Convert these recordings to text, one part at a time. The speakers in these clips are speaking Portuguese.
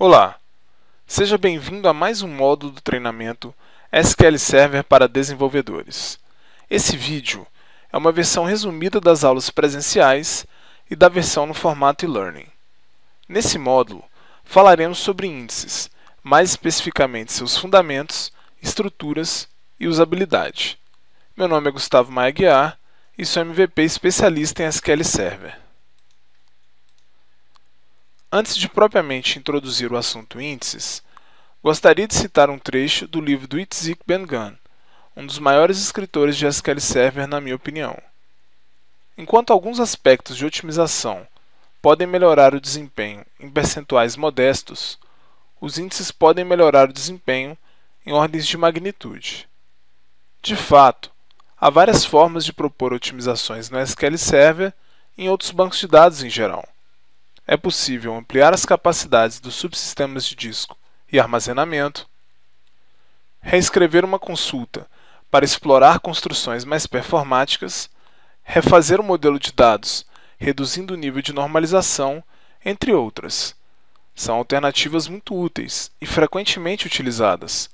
Olá, seja bem-vindo a mais um módulo do treinamento SQL Server para desenvolvedores. Esse vídeo é uma versão resumida das aulas presenciais e da versão no formato e-learning. Nesse módulo, falaremos sobre índices, mais especificamente seus fundamentos, estruturas e usabilidade. Meu nome é Gustavo Maia Guiar e sou MVP especialista em SQL Server. Antes de propriamente introduzir o assunto índices, gostaria de citar um trecho do livro do Itzik Ben-Gun, um dos maiores escritores de SQL Server na minha opinião. Enquanto alguns aspectos de otimização podem melhorar o desempenho em percentuais modestos, os índices podem melhorar o desempenho em ordens de magnitude. De fato, há várias formas de propor otimizações no SQL Server e em outros bancos de dados em geral. É possível ampliar as capacidades dos subsistemas de disco e armazenamento, reescrever uma consulta para explorar construções mais performáticas, refazer o modelo de dados, reduzindo o nível de normalização, entre outras. São alternativas muito úteis e frequentemente utilizadas,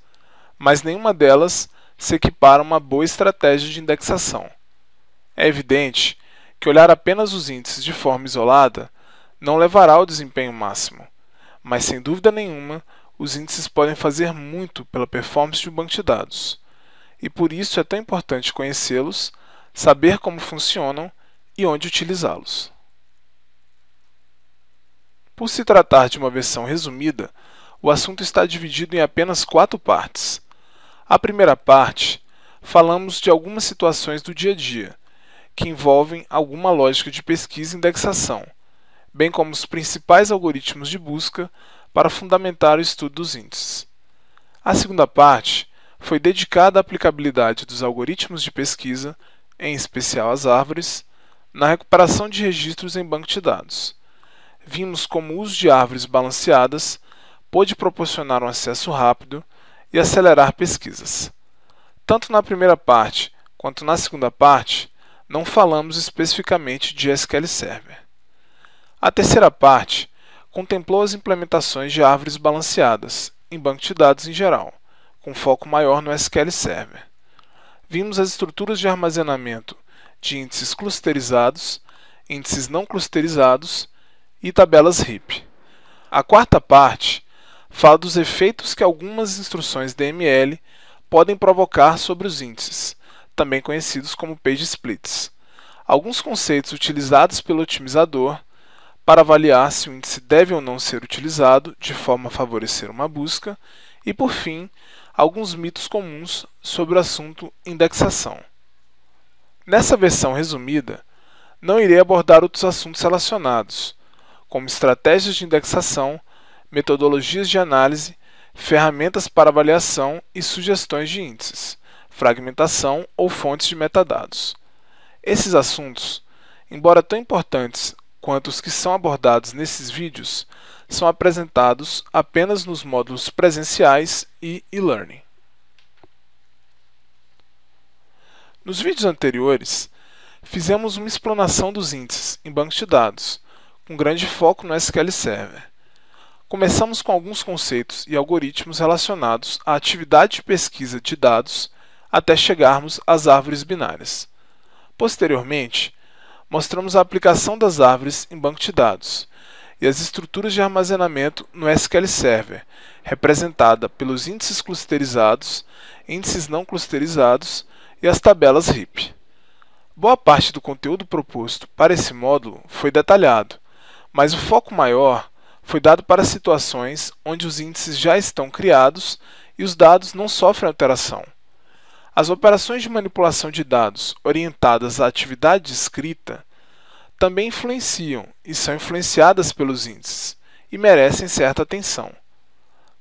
mas nenhuma delas se equipara a uma boa estratégia de indexação. É evidente que olhar apenas os índices de forma isolada não levará ao desempenho máximo, mas sem dúvida nenhuma, os índices podem fazer muito pela performance de um banco de dados, e por isso é tão importante conhecê-los, saber como funcionam e onde utilizá-los. Por se tratar de uma versão resumida, o assunto está dividido em apenas 4 partes. A primeira parte, falamos de algumas situações do dia a dia, que envolvem alguma lógica de pesquisa e indexação, bem como os principais algoritmos de busca para fundamentar o estudo dos índices. A segunda parte foi dedicada à aplicabilidade dos algoritmos de pesquisa, em especial as árvores, na recuperação de registros em banco de dados. Vimos como o uso de árvores balanceadas pôde proporcionar um acesso rápido e acelerar pesquisas. Tanto na primeira parte quanto na segunda parte, não falamos especificamente de SQL Server. A terceira parte contemplou as implementações de árvores balanceadas em banco de dados em geral, com foco maior no SQL Server. Vimos as estruturas de armazenamento de índices clusterizados, índices não clusterizados e tabelas heap. A quarta parte fala dos efeitos que algumas instruções DML podem provocar sobre os índices, também conhecidos como page splits. Alguns conceitos utilizados pelo otimizador para avaliar se o índice deve ou não ser utilizado de forma a favorecer uma busca, e, por fim, alguns mitos comuns sobre o assunto indexação. Nessa versão resumida, não irei abordar outros assuntos relacionados, como estratégias de indexação, metodologias de análise, ferramentas para avaliação e sugestões de índices, fragmentação ou fontes de metadados. Esses assuntos, embora tão importantes quanto os que são abordados nesses vídeos, são apresentados apenas nos módulos presenciais e e-learning. Nos vídeos anteriores, fizemos uma explanação dos índices em bancos de dados, com grande foco no SQL Server. Começamos com alguns conceitos e algoritmos relacionados à atividade de pesquisa de dados até chegarmos às árvores binárias. Posteriormente, mostramos a aplicação das árvores em banco de dados e as estruturas de armazenamento no SQL Server, representada pelos índices clusterizados, índices não clusterizados e as tabelas heap. Boa parte do conteúdo proposto para esse módulo foi detalhado, mas o foco maior foi dado para situações onde os índices já estão criados e os dados não sofrem alteração. As operações de manipulação de dados orientadas à atividade de escrita também influenciam e são influenciadas pelos índices e merecem certa atenção.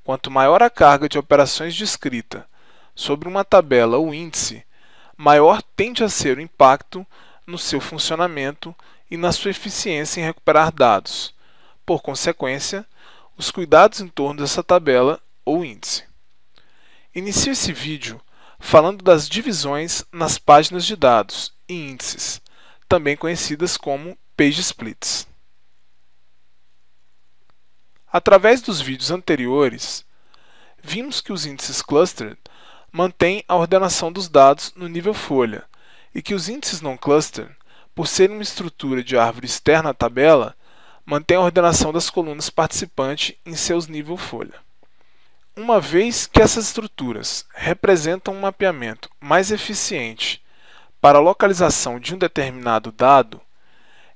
Quanto maior a carga de operações de escrita sobre uma tabela ou índice, maior tende a ser o impacto no seu funcionamento e na sua eficiência em recuperar dados. Por consequência, os cuidados em torno dessa tabela ou índice. Inicio esse vídeo falando das divisões nas páginas de dados e índices, também conhecidas como page splits. Através dos vídeos anteriores, vimos que os índices clustered mantêm a ordenação dos dados no nível folha e que os índices non-clustered, por serem uma estrutura de árvore externa à tabela, mantêm a ordenação das colunas participantes em seus nível folha. Uma vez que essas estruturas representam um mapeamento mais eficiente para a localização de um determinado dado,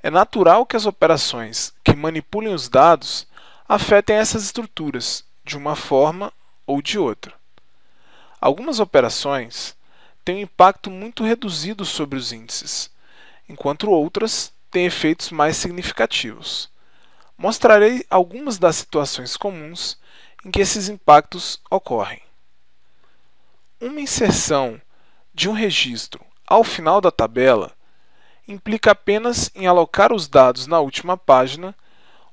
é natural que as operações que manipulem os dados afetem essas estruturas de uma forma ou de outra. Algumas operações têm um impacto muito reduzido sobre os índices, enquanto outras têm efeitos mais significativos. Mostrarei algumas das situações comuns em que esses impactos ocorrem. Uma inserção de um registro ao final da tabela implica apenas em alocar os dados na última página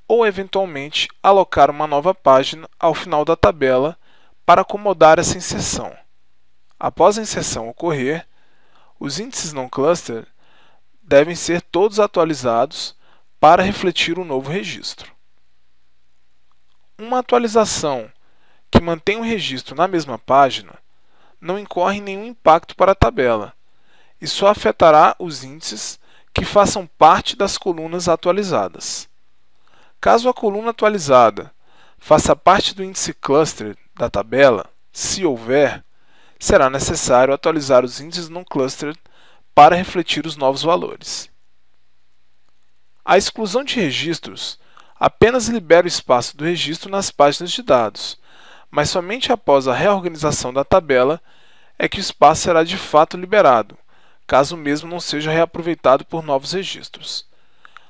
ou, eventualmente, alocar uma nova página ao final da tabela para acomodar essa inserção. Após a inserção ocorrer, os índices non-clustered devem ser todos atualizados para refletir o novo registro. Uma atualização que mantém o registro na mesma página não incorre em nenhum impacto para a tabela e só afetará os índices que façam parte das colunas atualizadas. Caso a coluna atualizada faça parte do índice clustered da tabela, se houver, será necessário atualizar os índices non-clustered para refletir os novos valores. A exclusão de registros apenas libera o espaço do registro nas páginas de dados, mas somente após a reorganização da tabela é que o espaço será de fato liberado, caso o mesmo não seja reaproveitado por novos registros.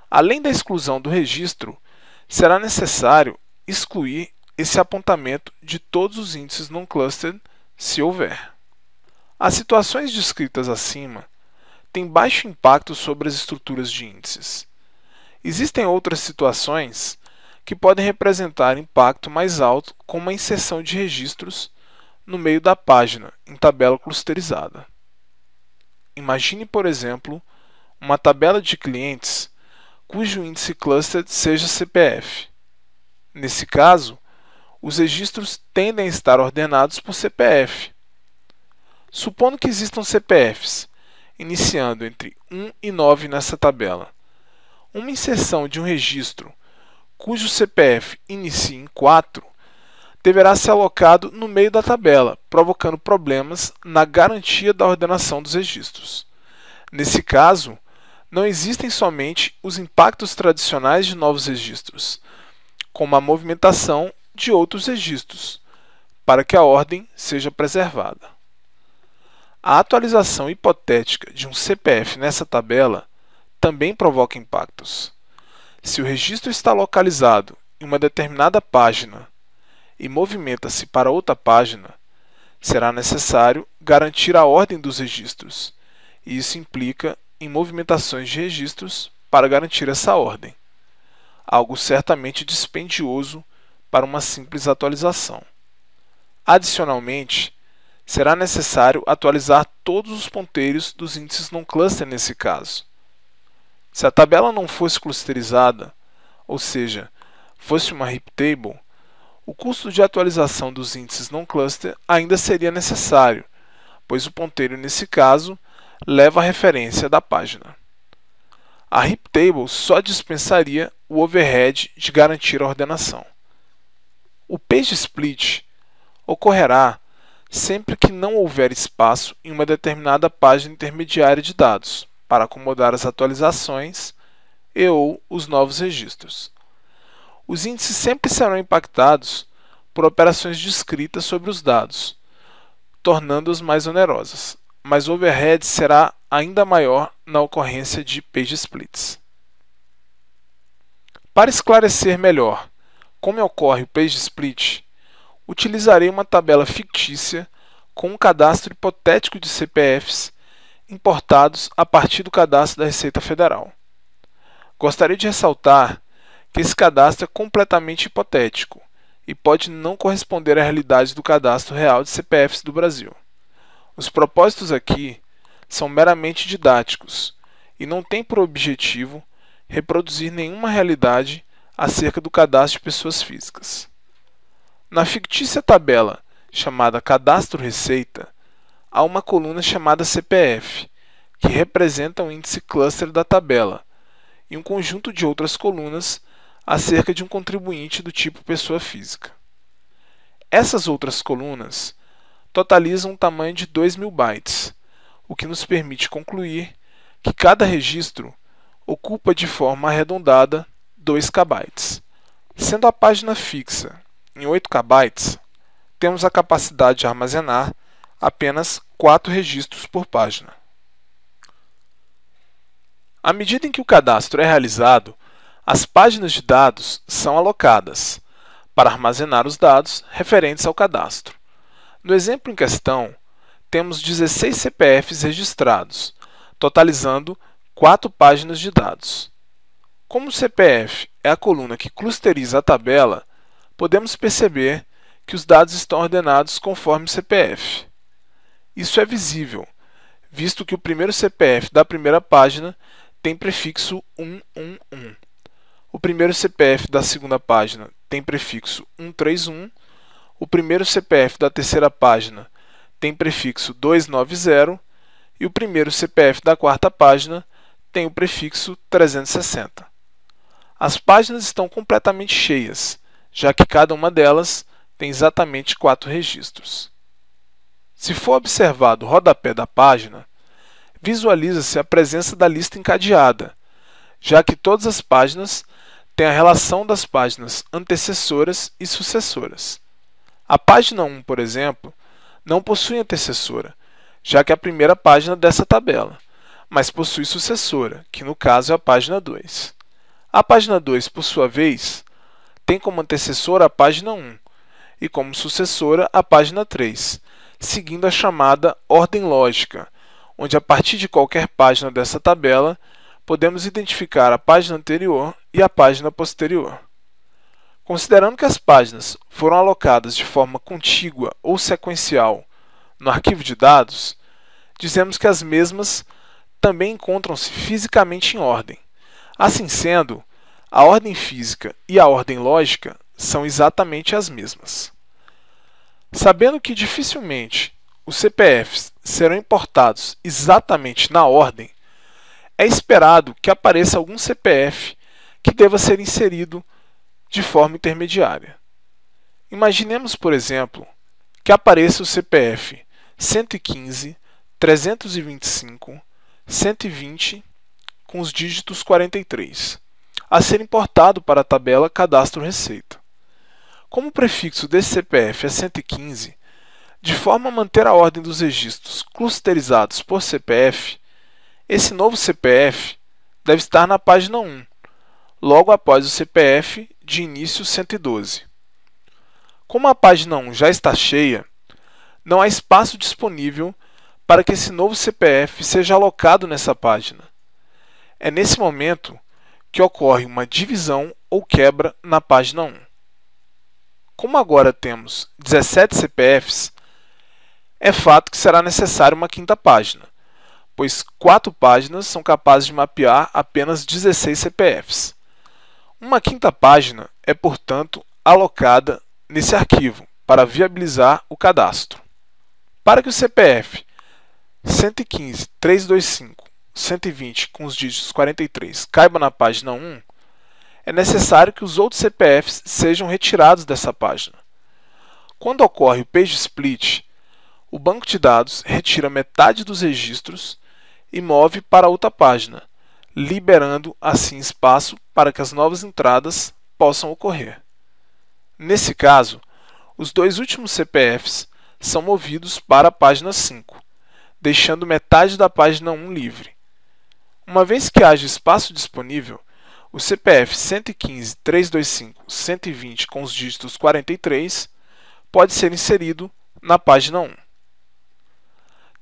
Além da exclusão do registro, será necessário excluir esse apontamento de todos os índices non-clustered, se houver. As situações descritas acima têm baixo impacto sobre as estruturas de índices. Existem outras situações que podem representar impacto mais alto, como a inserção de registros no meio da página, em tabela clusterizada. Imagine, por exemplo, uma tabela de clientes cujo índice clustered seja CPF. Nesse caso, os registros tendem a estar ordenados por CPF. Supondo que existam CPFs, iniciando entre 1 e 9 nessa tabela. Uma inserção de um registro cujo CPF inicie em 4 deverá ser alocado no meio da tabela, provocando problemas na garantia da ordenação dos registros. Nesse caso, não existem somente os impactos tradicionais de novos registros, como a movimentação de outros registros, para que a ordem seja preservada. A atualização hipotética de um CPF nessa tabela também provoca impactos. Se o registro está localizado em uma determinada página e movimenta-se para outra página, será necessário garantir a ordem dos registros, e isso implica em movimentações de registros para garantir essa ordem, algo certamente dispendioso para uma simples atualização. Adicionalmente, será necessário atualizar todos os ponteiros dos índices non-cluster nesse caso. Se a tabela não fosse clusterizada, ou seja, fosse uma heap table, o custo de atualização dos índices non-cluster ainda seria necessário, pois o ponteiro nesse caso leva a referência da página. A heap table só dispensaria o overhead de garantir a ordenação. O page split ocorrerá sempre que não houver espaço em uma determinada página intermediária de dados para acomodar as atualizações e/ou os novos registros. Os índices sempre serão impactados por operações discritas sobre os dados, tornando-os mais onerosas, mas o overhead será ainda maior na ocorrência de page splits. Para esclarecer melhor como ocorre o page split, utilizarei uma tabela fictícia com um cadastro hipotético de CPFs importados a partir do cadastro da Receita Federal. Gostaria de ressaltar que esse cadastro é completamente hipotético e pode não corresponder à realidade do cadastro real de CPFs do Brasil. Os propósitos aqui são meramente didáticos e não têm por objetivo reproduzir nenhuma realidade acerca do cadastro de pessoas físicas. Na fictícia tabela chamada Cadastro Receita, há uma coluna chamada CPF, que representa o índice cluster da tabela, e um conjunto de outras colunas acerca de um contribuinte do tipo pessoa física. Essas outras colunas totalizam um tamanho de 2.000 bytes, o que nos permite concluir que cada registro ocupa de forma arredondada 2 KB. Sendo a página fixa em 8 KB, temos a capacidade de armazenar apenas 4 registros por página. À medida em que o cadastro é realizado, as páginas de dados são alocadas para armazenar os dados referentes ao cadastro. No exemplo em questão, temos 16 CPFs registrados, totalizando 4 páginas de dados. Como o CPF é a coluna que clusteriza a tabela, podemos perceber que os dados estão ordenados conforme o CPF. Isso é visível, visto que o primeiro CPF da primeira página tem prefixo 111. O primeiro CPF da segunda página tem prefixo 131. O primeiro CPF da terceira página tem prefixo 290 e o primeiro CPF da quarta página tem o prefixo 360. As páginas estão completamente cheias, já que cada uma delas tem exatamente 4 registros. Se for observado o rodapé da página, visualiza-se a presença da lista encadeada, já que todas as páginas têm a relação das páginas antecessoras e sucessoras. A página 1, por exemplo, não possui antecessora, já que é a primeira página dessa tabela, mas possui sucessora, que no caso é a página 2. A página 2, por sua vez, tem como antecessora a página 1 e como sucessora a página 3, seguindo a chamada ordem lógica, onde a partir de qualquer página dessa tabela podemos identificar a página anterior e a página posterior. Considerando que as páginas foram alocadas de forma contígua ou sequencial no arquivo de dados, dizemos que as mesmas também encontram-se fisicamente em ordem. Assim sendo, a ordem física e a ordem lógica são exatamente as mesmas. Sabendo que dificilmente os CPFs serão importados exatamente na ordem, é esperado que apareça algum CPF que deva ser inserido de forma intermediária. Imaginemos, por exemplo, que apareça o CPF 115, 325, 120 com os dígitos 43, a ser importado para a tabela Cadastro Receita. Como o prefixo desse CPF é 115, de forma a manter a ordem dos registros clusterizados por CPF, esse novo CPF deve estar na página 1, logo após o CPF de início 112. Como a página 1 já está cheia, não há espaço disponível para que esse novo CPF seja alocado nessa página. É nesse momento que ocorre uma divisão ou quebra na página 1. Como agora temos 17 CPFs, é fato que será necessária uma quinta página, pois 4 páginas são capazes de mapear apenas 16 CPFs. Uma quinta página é, portanto, alocada nesse arquivo para viabilizar o cadastro. Para que o CPF 115, 325, 120 com os dígitos 43 caiba na página 1, é necessário que os outros CPFs sejam retirados dessa página. Quando ocorre o page split, o banco de dados retira metade dos registros e move para outra página, liberando assim espaço para que as novas entradas possam ocorrer. Nesse caso, os 2 últimos CPFs são movidos para a página 5, deixando metade da página 1 livre. Uma vez que haja espaço disponível, o CPF 115, 325, 120 com os dígitos 43 pode ser inserido na página 1.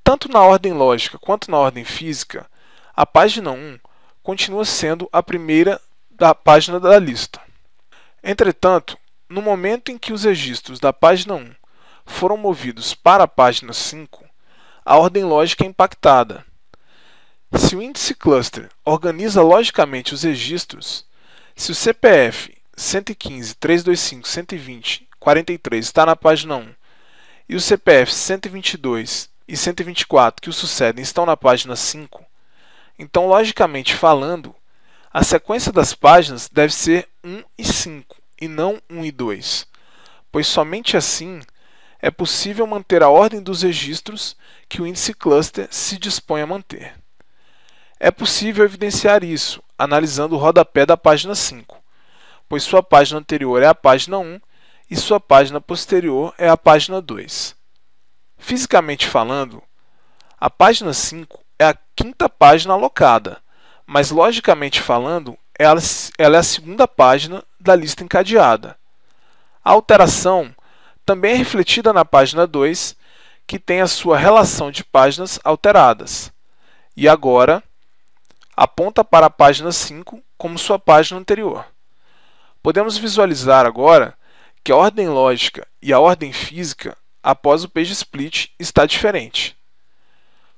Tanto na ordem lógica quanto na ordem física, a página 1 continua sendo a primeira da página da lista. Entretanto, no momento em que os registros da página 1 foram movidos para a página 5, a ordem lógica é impactada. Se o índice cluster organiza logicamente os registros, se o CPF 115, 325, 120, 43 está na página 1 e os CPFs 122 e 124 que o sucedem estão na página 5, então, logicamente falando, a sequência das páginas deve ser 1 e 5 e não 1 e 2, pois somente assim é possível manter a ordem dos registros que o índice cluster se dispõe a manter. É possível evidenciar isso analisando o rodapé da página 5, pois sua página anterior é a página 1 e sua página posterior é a página 2. Fisicamente falando, a página 5 é a quinta página alocada, mas logicamente falando, ela é a segunda página da lista encadeada. A alteração também é refletida na página 2, que tem a sua relação de páginas alteradas, e agora aponta para a página 5 como sua página anterior. Podemos visualizar agora que a ordem lógica e a ordem física após o page split está diferente.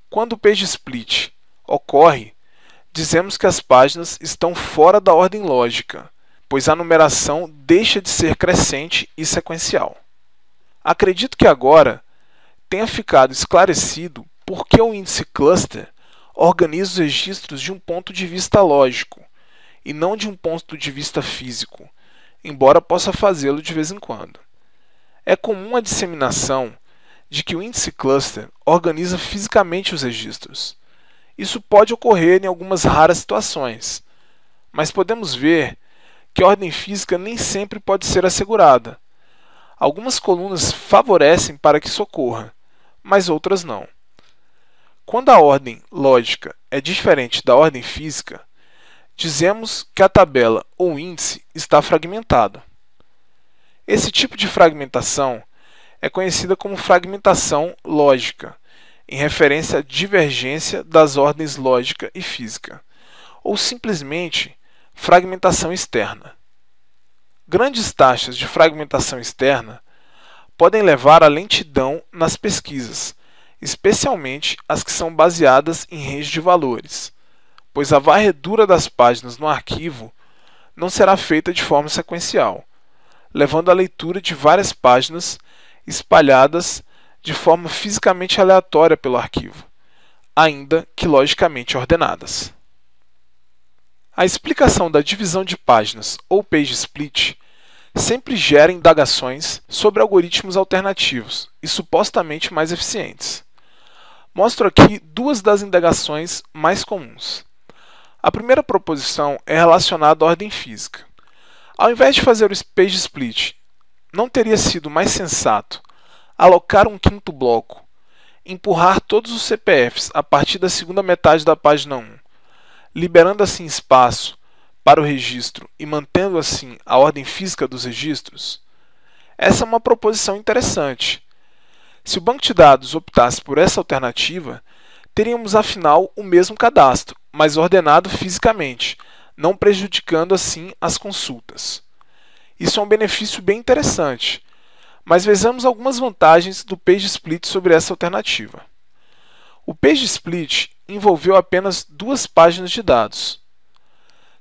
Quando o page split ocorre, dizemos que as páginas estão fora da ordem lógica, pois a numeração deixa de ser crescente e sequencial. Acredito que agora tenha ficado esclarecido por que o índice cluster organiza os registros de um ponto de vista lógico e não de um ponto de vista físico, embora possa fazê-lo de vez em quando. É comum a disseminação de que o índice cluster organiza fisicamente os registros. Isso pode ocorrer em algumas raras situações, mas podemos ver que a ordem física nem sempre pode ser assegurada. Algumas colunas favorecem para que isso ocorra, mas outras não. Quando a ordem lógica é diferente da ordem física, dizemos que a tabela ou índice está fragmentado. Esse tipo de fragmentação é conhecida como fragmentação lógica, em referência à divergência das ordens lógica e física, ou simplesmente fragmentação externa. Grandes taxas de fragmentação externa podem levar à lentidão nas pesquisas, especialmente as que são baseadas em range de valores, pois a varredura das páginas no arquivo não será feita de forma sequencial, levando à leitura de várias páginas espalhadas de forma fisicamente aleatória pelo arquivo, ainda que logicamente ordenadas. A explicação da divisão de páginas ou page split sempre gera indagações sobre algoritmos alternativos e supostamente mais eficientes. Mostro aqui duas das indagações mais comuns. A primeira proposição é relacionada à ordem física. Ao invés de fazer o page split, não teria sido mais sensato alocar um quinto bloco, empurrar todos os CPFs a partir da segunda metade da página 1, liberando assim espaço para o registro e mantendo assim a ordem física dos registros? Essa é uma proposição interessante. Se o banco de dados optasse por essa alternativa, teríamos afinal o mesmo cadastro, mas ordenado fisicamente, não prejudicando assim as consultas. Isso é um benefício bem interessante, mas vejamos algumas vantagens do page split sobre essa alternativa. O page split envolveu apenas 2 páginas de dados.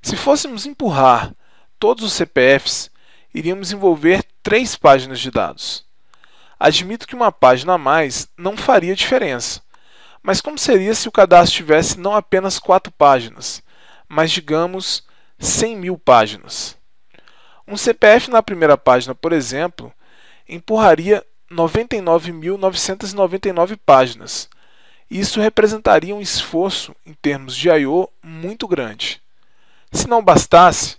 Se fôssemos empurrar todos os CPFs, iríamos envolver 3 páginas de dados. Admito que uma página a mais não faria diferença, mas como seria se o cadastro tivesse não apenas 4 páginas, mas digamos 100.000 páginas? Um CPF na primeira página, por exemplo, empurraria 99.999 páginas, e isso representaria um esforço em termos de I/O muito grande. Se não bastasse,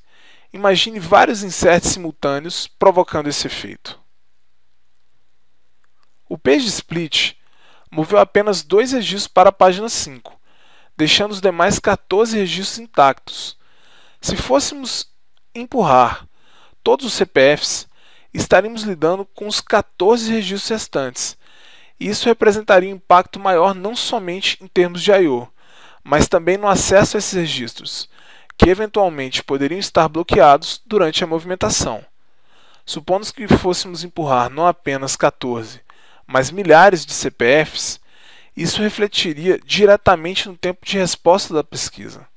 imagine vários inserts simultâneos provocando esse efeito. O page split moveu apenas 2 registros para a página 5, deixando os demais 14 registros intactos. Se fôssemos empurrar todos os CPFs, estaríamos lidando com os 14 registros restantes, e isso representaria um impacto maior não somente em termos de I/O, mas também no acesso a esses registros, que eventualmente poderiam estar bloqueados durante a movimentação. Supondo que fôssemos empurrar não apenas 14, mas milhares de CPFs, isso refletiria diretamente no tempo de resposta da pesquisa.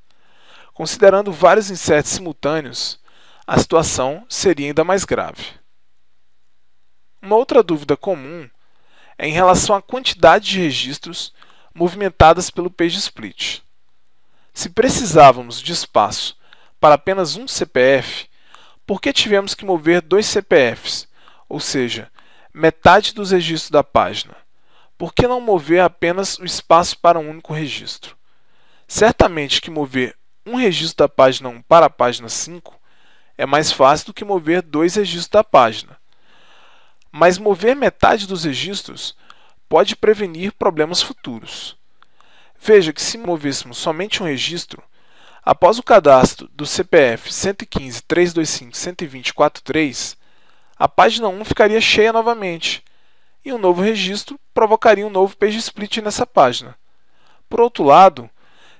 Considerando vários inserts simultâneos, a situação seria ainda mais grave. Uma outra dúvida comum é em relação à quantidade de registros movimentadas pelo PageSplit. Se precisávamos de espaço para apenas um CPF, por que tivemos que mover dois CPFs, ou seja, metade dos registros da página? Por que não mover apenas o espaço para um único registro? Certamente que mover um registro da página 1 para a página 5 é mais fácil do que mover dois registros da página. Mas mover metade dos registros pode prevenir problemas futuros. Veja que se movêssemos somente um registro, após o cadastro do CPF 115.325.120.43, a página 1 ficaria cheia novamente, e um novo registro provocaria um novo PageSplit nessa página. Por outro lado,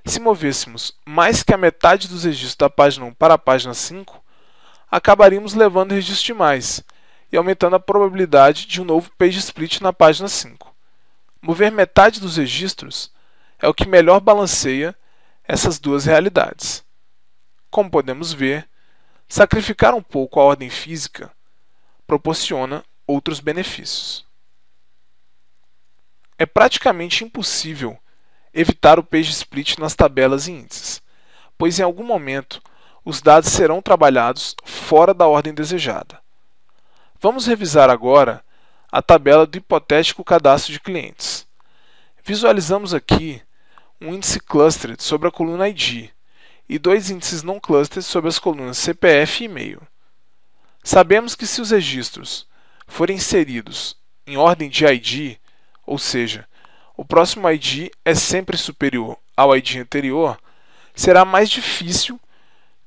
se movêssemos mais que a metade dos registros da página 1 para a página 5, acabaríamos levando registro demais e aumentando a probabilidade de um novo PageSplit na página 5. Mover metade dos registros é o que melhor balanceia essas duas realidades. Como podemos ver, sacrificar um pouco a ordem física proporciona outros benefícios. É praticamente impossível evitar o PageSplit nas tabelas e índices, pois em algum momento os dados serão trabalhados fora da ordem desejada. Vamos revisar agora a tabela do hipotético cadastro de clientes. Visualizamos aqui um índice clustered sobre a coluna ID e dois índices não clustered sobre as colunas CPF e e-mail. Sabemos que se os registros forem inseridos em ordem de ID, ou seja, o próximo ID é sempre superior ao ID anterior, será mais difícil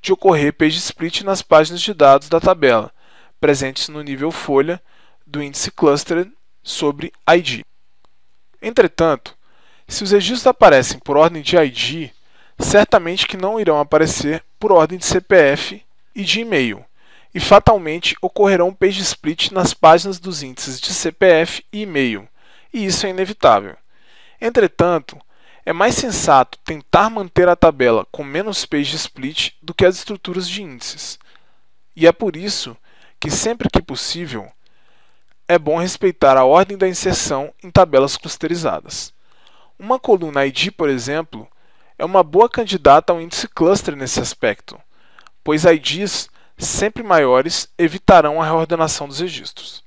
de ocorrer PageSplit nas páginas de dados da tabela, presentes no nível folha do índice clustered sobre ID. Entretanto, se os registros aparecem por ordem de ID, certamente que não irão aparecer por ordem de CPF e de e-mail, e fatalmente ocorrerão PageSplit nas páginas dos índices de CPF e e-mail, e isso é inevitável. Entretanto, é mais sensato tentar manter a tabela com menos PageSplit do que as estruturas de índices. E é por isso que, sempre que possível, é bom respeitar a ordem da inserção em tabelas clusterizadas. Uma coluna ID, por exemplo, é uma boa candidata ao índice cluster nesse aspecto, pois IDs sempre maiores evitarão a reordenação dos registros.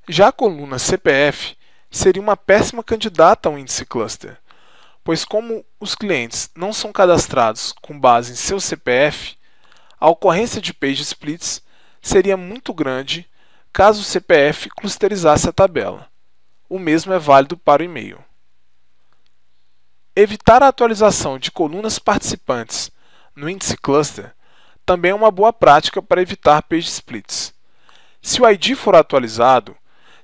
Já a coluna CPF seria uma péssima candidata ao índice cluster, pois como os clientes não são cadastrados com base em seu CPF, a ocorrência de PageSplits seria muito grande caso o CPF clusterizasse a tabela. O mesmo é válido para o e-mail. Evitar a atualização de colunas participantes no índice cluster também é uma boa prática para evitar PageSplits. Se o ID for atualizado,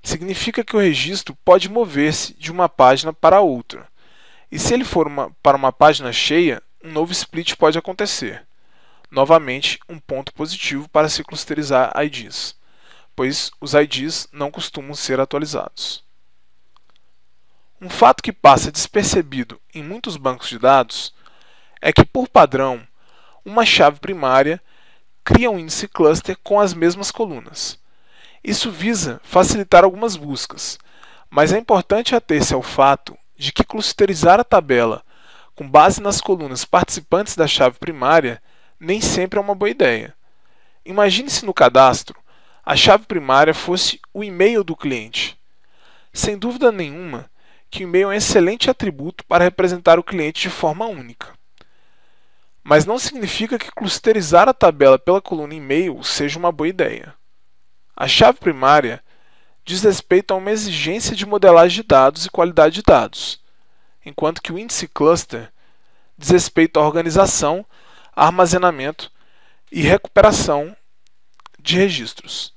significa que o registro pode mover-se de uma página para outra. E se ele for para uma página cheia, um novo split pode acontecer. Novamente, um ponto positivo para se clusterizar IDs, pois os IDs não costumam ser atualizados. Um fato que passa despercebido em muitos bancos de dados é que, por padrão, uma chave primária cria um índice cluster com as mesmas colunas. Isso visa facilitar algumas buscas, mas é importante ater-se ao fato de que clusterizar a tabela com base nas colunas participantes da chave primária nem sempre é uma boa ideia. Imagine se no cadastro a chave primária fosse o e-mail do cliente. Sem dúvida nenhuma que o e-mail é um excelente atributo para representar o cliente de forma única. Mas não significa que clusterizar a tabela pela coluna e-mail seja uma boa ideia. A chave primária diz respeito a uma exigência de modelagem de dados e qualidade de dados, enquanto que o índice cluster diz respeito à organização, armazenamento e recuperação de registros.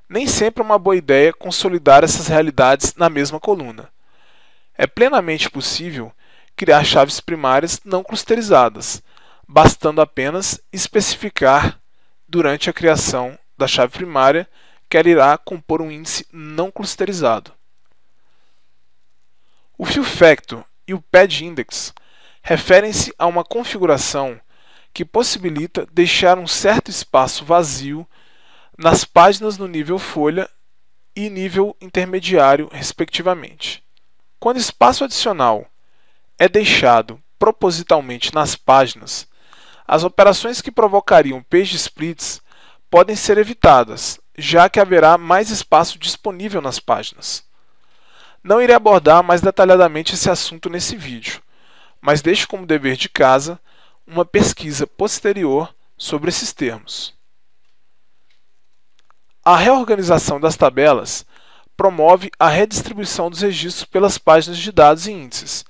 Nem sempre é uma boa ideia consolidar essas realidades na mesma coluna. É plenamente possível criar chaves primárias não clusterizadas, bastando apenas especificar durante a criação da chave primária que ela irá compor um índice não clusterizado. O fill factor e o pad index referem-se a uma configuração que possibilita deixar um certo espaço vazio nas páginas no nível folha e nível intermediário, respectivamente. Quando espaço adicional é deixado propositalmente nas páginas, as operações que provocariam page splits podem ser evitadas, já que haverá mais espaço disponível nas páginas. Não irei abordar mais detalhadamente esse assunto nesse vídeo, mas deixo como dever de casa uma pesquisa posterior sobre esses termos. A reorganização das tabelas promove a redistribuição dos registros pelas páginas de dados e índices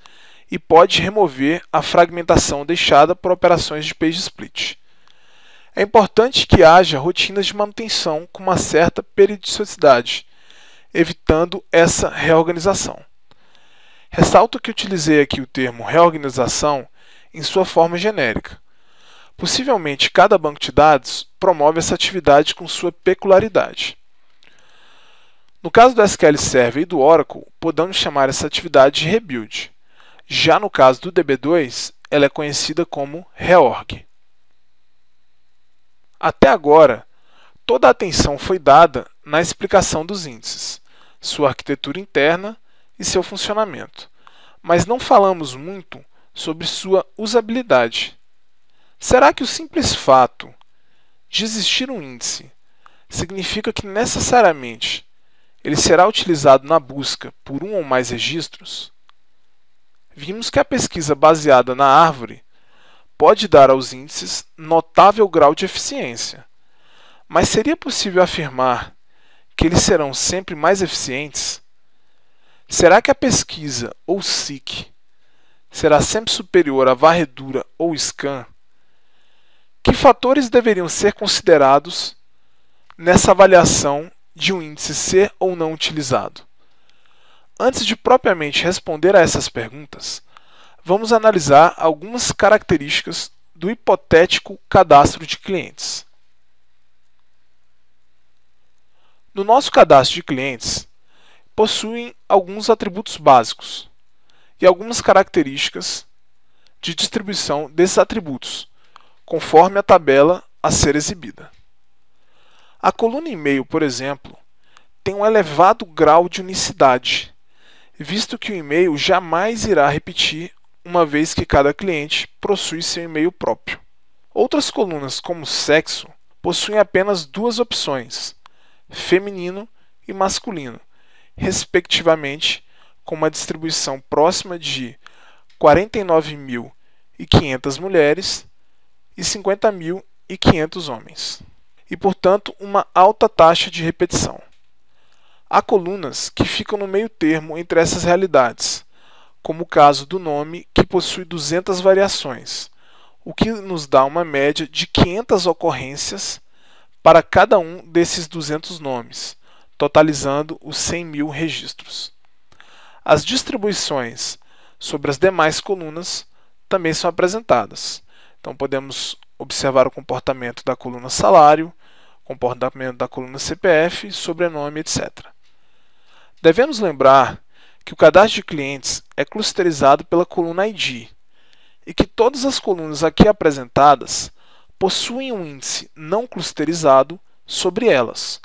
e pode remover a fragmentação deixada por operações de page split. É importante que haja rotinas de manutenção com uma certa periodicidade, evitando essa reorganização. Ressalto que utilizei aqui o termo reorganização em sua forma genérica. Possivelmente, cada banco de dados promove essa atividade com sua peculiaridade. No caso do SQL Server e do Oracle, podemos chamar essa atividade de rebuild. Já no caso do DB2, ela é conhecida como reorg. Até agora, toda a atenção foi dada na explicação dos índices, sua arquitetura interna e seu funcionamento, mas não falamos muito sobre sua usabilidade. Será que o simples fato de existir um índice significa que necessariamente ele será utilizado na busca por um ou mais registros? Vimos que a pesquisa baseada na árvore pode dar aos índices notável grau de eficiência, mas seria possível afirmar que eles serão sempre mais eficientes? Será que a pesquisa ou seek será sempre superior à varredura ou scan? Que fatores deveriam ser considerados nessa avaliação de um índice ser ou não utilizado? Antes de propriamente responder a essas perguntas, vamos analisar algumas características do hipotético cadastro de clientes. No nosso cadastro de clientes, possuem alguns atributos básicos e algumas características de distribuição desses atributos, conforme a tabela a ser exibida. A coluna e-mail, por exemplo, tem um elevado grau de unicidade, visto que o e-mail jamais irá repetir, uma vez que cada cliente possui seu e-mail próprio. Outras colunas, como sexo, possuem apenas duas opções, feminino e masculino, respectivamente, com uma distribuição próxima de 49.500 mulheres e 50.500 homens, e, portanto, uma alta taxa de repetição. Há colunas que ficam no meio termo entre essas realidades, como o caso do nome, que possui 200 variações, o que nos dá uma média de 500 ocorrências para cada um desses 200 nomes, totalizando os 100.000 registros. As distribuições sobre as demais colunas também são apresentadas. Então, podemos observar o comportamento da coluna salário, comportamento da coluna CPF, sobrenome, etc. Devemos lembrar que o cadastro de clientes é clusterizado pela coluna ID e que todas as colunas aqui apresentadas possuem um índice não clusterizado sobre elas,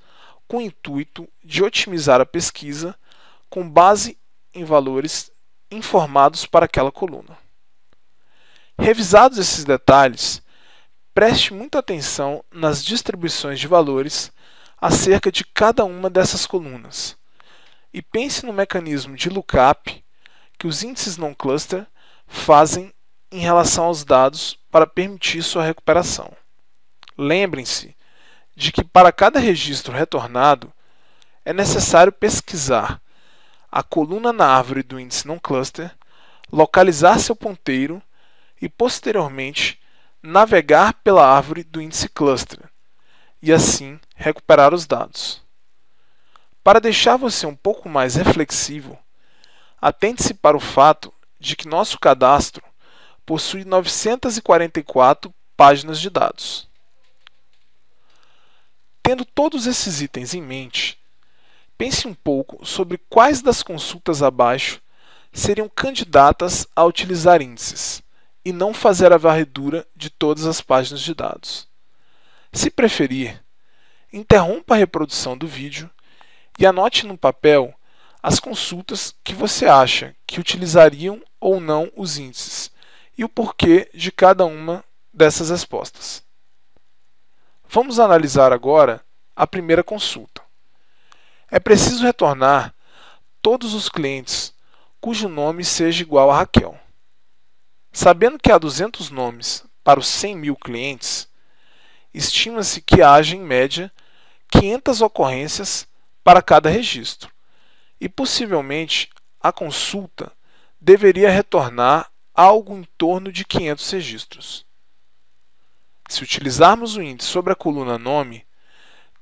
com o intuito de otimizar a pesquisa com base em valores informados para aquela coluna. Revisados esses detalhes, preste muita atenção nas distribuições de valores acerca de cada uma dessas colunas e pense no mecanismo de lookup que os índices não cluster fazem em relação aos dados para permitir sua recuperação. Lembrem-se de que para cada registro retornado é necessário pesquisar a coluna na árvore do índice não cluster, localizar seu ponteiro e, posteriormente, navegar pela árvore do índice cluster e, assim, recuperar os dados. Para deixar você um pouco mais reflexivo, atente-se para o fato de que nosso cadastro possui 944 páginas de dados. Tendo todos esses itens em mente, pense um pouco sobre quais das consultas abaixo seriam candidatas a utilizar índices e não fazer a varredura de todas as páginas de dados. Se preferir, interrompa a reprodução do vídeo e anote no papel as consultas que você acha que utilizariam ou não os índices e o porquê de cada uma dessas respostas. Vamos analisar agora a primeira consulta. É preciso retornar todos os clientes cujo nome seja igual a Raquel. Sabendo que há 200 nomes para os 100.000 clientes, estima-se que haja, em média, 500 ocorrências para cada registro, e possivelmente a consulta deveria retornar algo em torno de 500 registros. Se utilizarmos o índice sobre a coluna nome,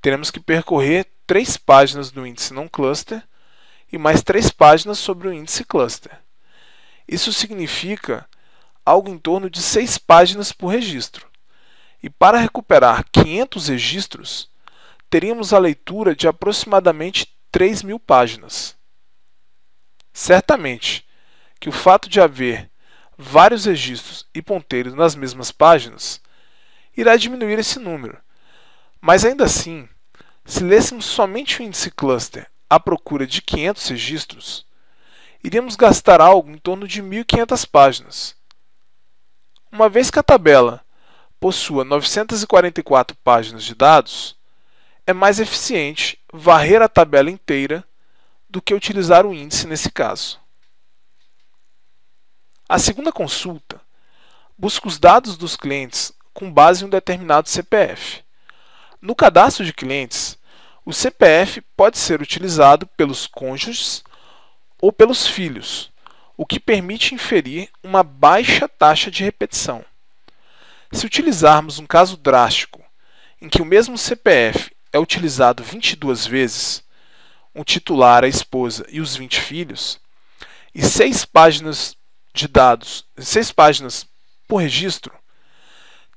teremos que percorrer 3 páginas do índice não cluster e mais 3 páginas sobre o índice cluster. Isso significa algo em torno de 6 páginas por registro. E para recuperar 500 registros, teríamos a leitura de aproximadamente 3.000 páginas. Certamente que o fato de haver vários registros e ponteiros nas mesmas páginas irá diminuir esse número, mas ainda assim, se lêssemos somente o índice cluster à procura de 500 registros, iríamos gastar algo em torno de 1.500 páginas. Uma vez que a tabela possua 944 páginas de dados, é mais eficiente varrer a tabela inteira do que utilizar o índice nesse caso. A segunda consulta busca os dados dos clientes com base em um determinado CPF. No cadastro de clientes, o CPF pode ser utilizado pelos cônjuges ou pelos filhos, o que permite inferir uma baixa taxa de repetição. Se utilizarmos um caso drástico, em que o mesmo CPF é utilizado 22 vezes, um titular, a esposa e os 20 filhos, e 6 páginas de dados, 6 páginas por registro,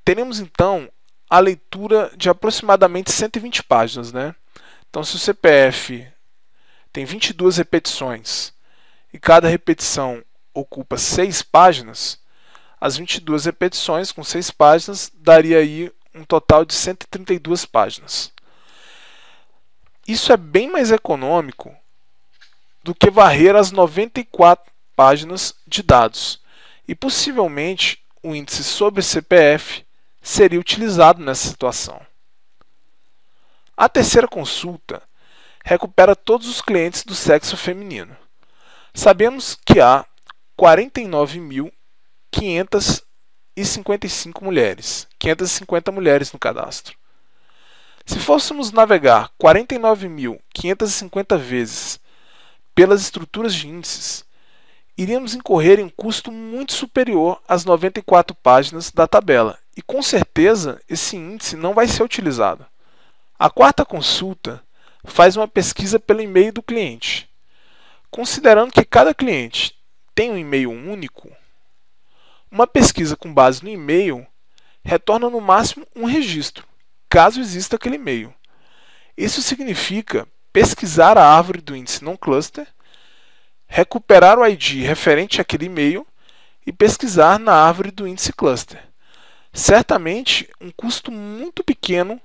teremos então a leitura de aproximadamente 120 páginas, né? Então, se o CPF tem 22 repetições e cada repetição ocupa 6 páginas, as 22 repetições com 6 páginas daria aí um total de 132 páginas. Isso é bem mais econômico do que varrer as 94 páginas de dados, e possivelmente o índice sobre CPF seria utilizado nessa situação. A terceira consulta recupera todos os clientes do sexo feminino. Sabemos que há 49.555 mulheres, 550 mulheres no cadastro. Se fôssemos navegar 49.550 vezes pelas estruturas de índices, iríamos incorrer em um custo muito superior às 94 páginas da tabela, e com certeza esse índice não vai ser utilizado. A quarta consulta faz uma pesquisa pelo e-mail do cliente. Considerando que cada cliente tem um e-mail único, uma pesquisa com base no e-mail retorna no máximo um registro, caso exista aquele e-mail. Isso significa pesquisar a árvore do índice não cluster, recuperar o ID referente àquele e-mail e pesquisar na árvore do índice cluster. Certamente um custo muito pequeno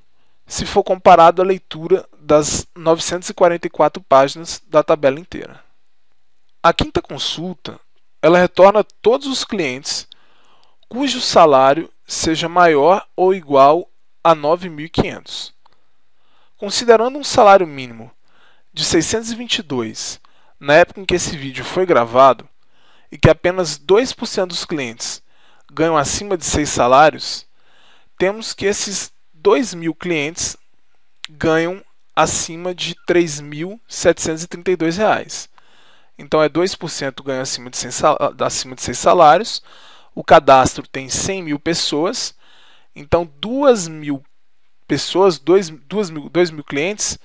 se for comparado à leitura das 944 páginas da tabela inteira. A quinta consulta, ela retorna todos os clientes cujo salário seja maior ou igual a 9.500. Considerando um salário mínimo de 622 na época em que esse vídeo foi gravado e que apenas 2% dos clientes ganham acima de 6 salários, temos que esses 2.000 clientes ganham acima de R$ 3.732. Então, 2% ganham acima de 6 salários, o cadastro tem 100.000 pessoas, então 2.000 pessoas, 2.000 clientes,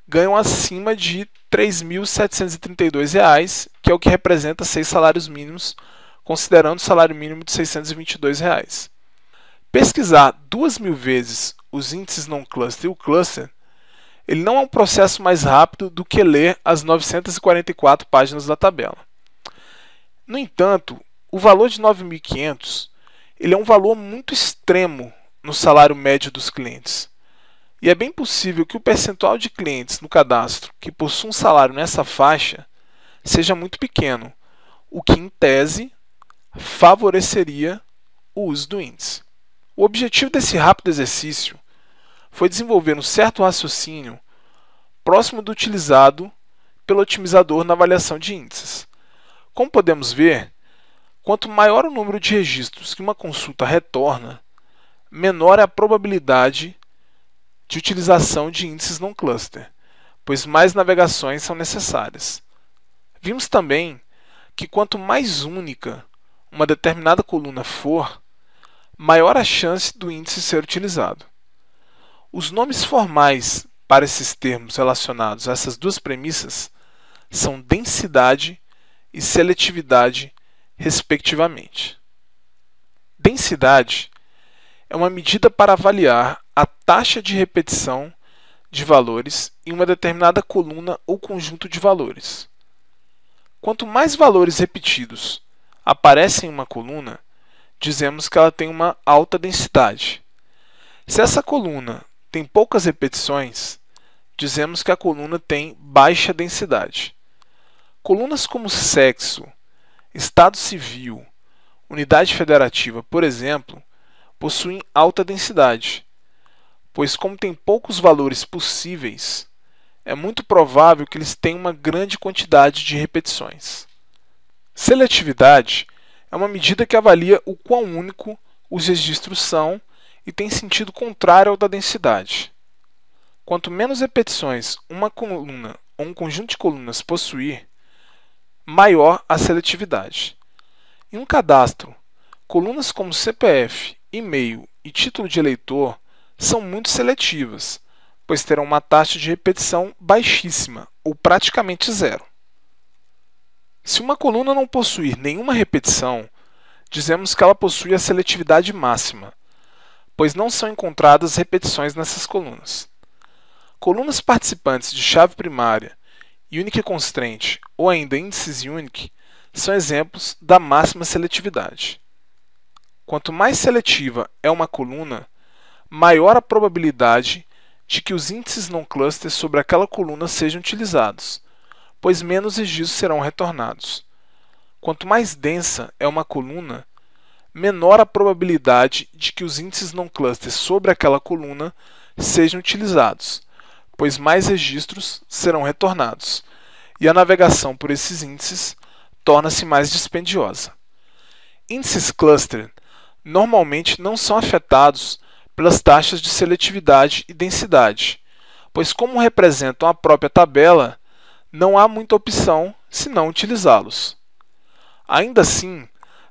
ganham acima de R$ 3.732, que é o que representa 6 salários mínimos, considerando o salário mínimo de R$ 622. Pesquisar 2.000 vezes os índices não cluster e o cluster, ele não é um processo mais rápido do que ler as 944 páginas da tabela. No entanto, o valor de 9.500 ele é um valor muito extremo no salário médio dos clientes. E é bem possível que o percentual de clientes no cadastro que possuem um salário nessa faixa seja muito pequeno, o que, em tese, favoreceria o uso do índice. O objetivo desse rápido exercício foi desenvolver um certo raciocínio próximo do utilizado pelo otimizador na avaliação de índices. Como podemos ver, quanto maior o número de registros que uma consulta retorna, menor é a probabilidade de utilização de índices não cluster, pois mais navegações são necessárias. Vimos também que quanto mais única uma determinada coluna for, maior a chance do índice ser utilizado. Os nomes formais para esses termos relacionados a essas duas premissas são densidade e seletividade, respectivamente. Densidade é uma medida para avaliar a taxa de repetição de valores em uma determinada coluna ou conjunto de valores. Quanto mais valores repetidos aparecem em uma coluna, dizemos que ela tem uma alta densidade. Se essa coluna tem poucas repetições, dizemos que a coluna tem baixa densidade. Colunas como sexo, estado civil, unidade federativa, por exemplo, possuem alta densidade, pois como tem poucos valores possíveis, é muito provável que eles tenham uma grande quantidade de repetições. Seletividade é uma medida que avalia o quão único os registros são e tem sentido contrário ao da densidade. Quanto menos repetições uma coluna ou um conjunto de colunas possuir, maior a seletividade. Em um cadastro, colunas como CPF, e-mail e título de eleitor são muito seletivas, pois terão uma taxa de repetição baixíssima, ou praticamente zero. Se uma coluna não possuir nenhuma repetição, dizemos que ela possui a seletividade máxima, pois não são encontradas repetições nessas colunas. Colunas participantes de chave primária, unique constraint ou ainda índices unique são exemplos da máxima seletividade. Quanto mais seletiva é uma coluna, maior a probabilidade de que os índices não cluster sobre aquela coluna sejam utilizados, pois menos registros serão retornados. Quanto mais densa é uma coluna, menor a probabilidade de que os índices não cluster sobre aquela coluna sejam utilizados, pois mais registros serão retornados, e a navegação por esses índices torna-se mais dispendiosa. Índices cluster normalmente não são afetados pelas taxas de seletividade e densidade, pois como representam a própria tabela, não há muita opção senão utilizá-los. Ainda assim,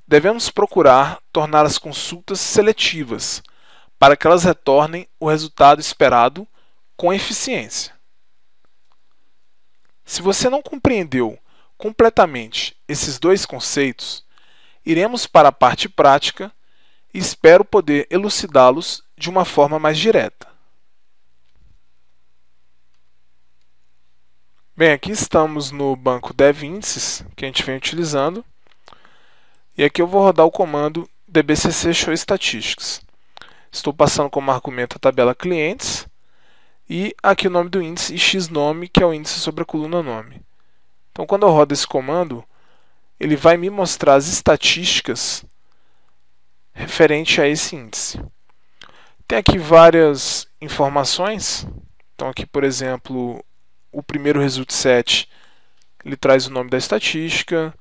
devemos procurar tornar as consultas seletivas, para que elas retornem o resultado esperado com eficiência. Se você não compreendeu completamente esses dois conceitos, iremos para a parte prática e espero poder elucidá-los de uma forma mais direta. Bem, aqui estamos no banco DevIndices, que a gente vem utilizando, e aqui eu vou rodar o comando dbcc show statistics. Estou passando como argumento a tabela clientes, e aqui o nome do índice e xnome, que é o índice sobre a coluna nome. Então, quando eu rodo esse comando, ele vai me mostrar as estatísticas referente a esse índice. Tem aqui várias informações. Então, aqui, por exemplo, o primeiro result set, ele traz o nome da estatística,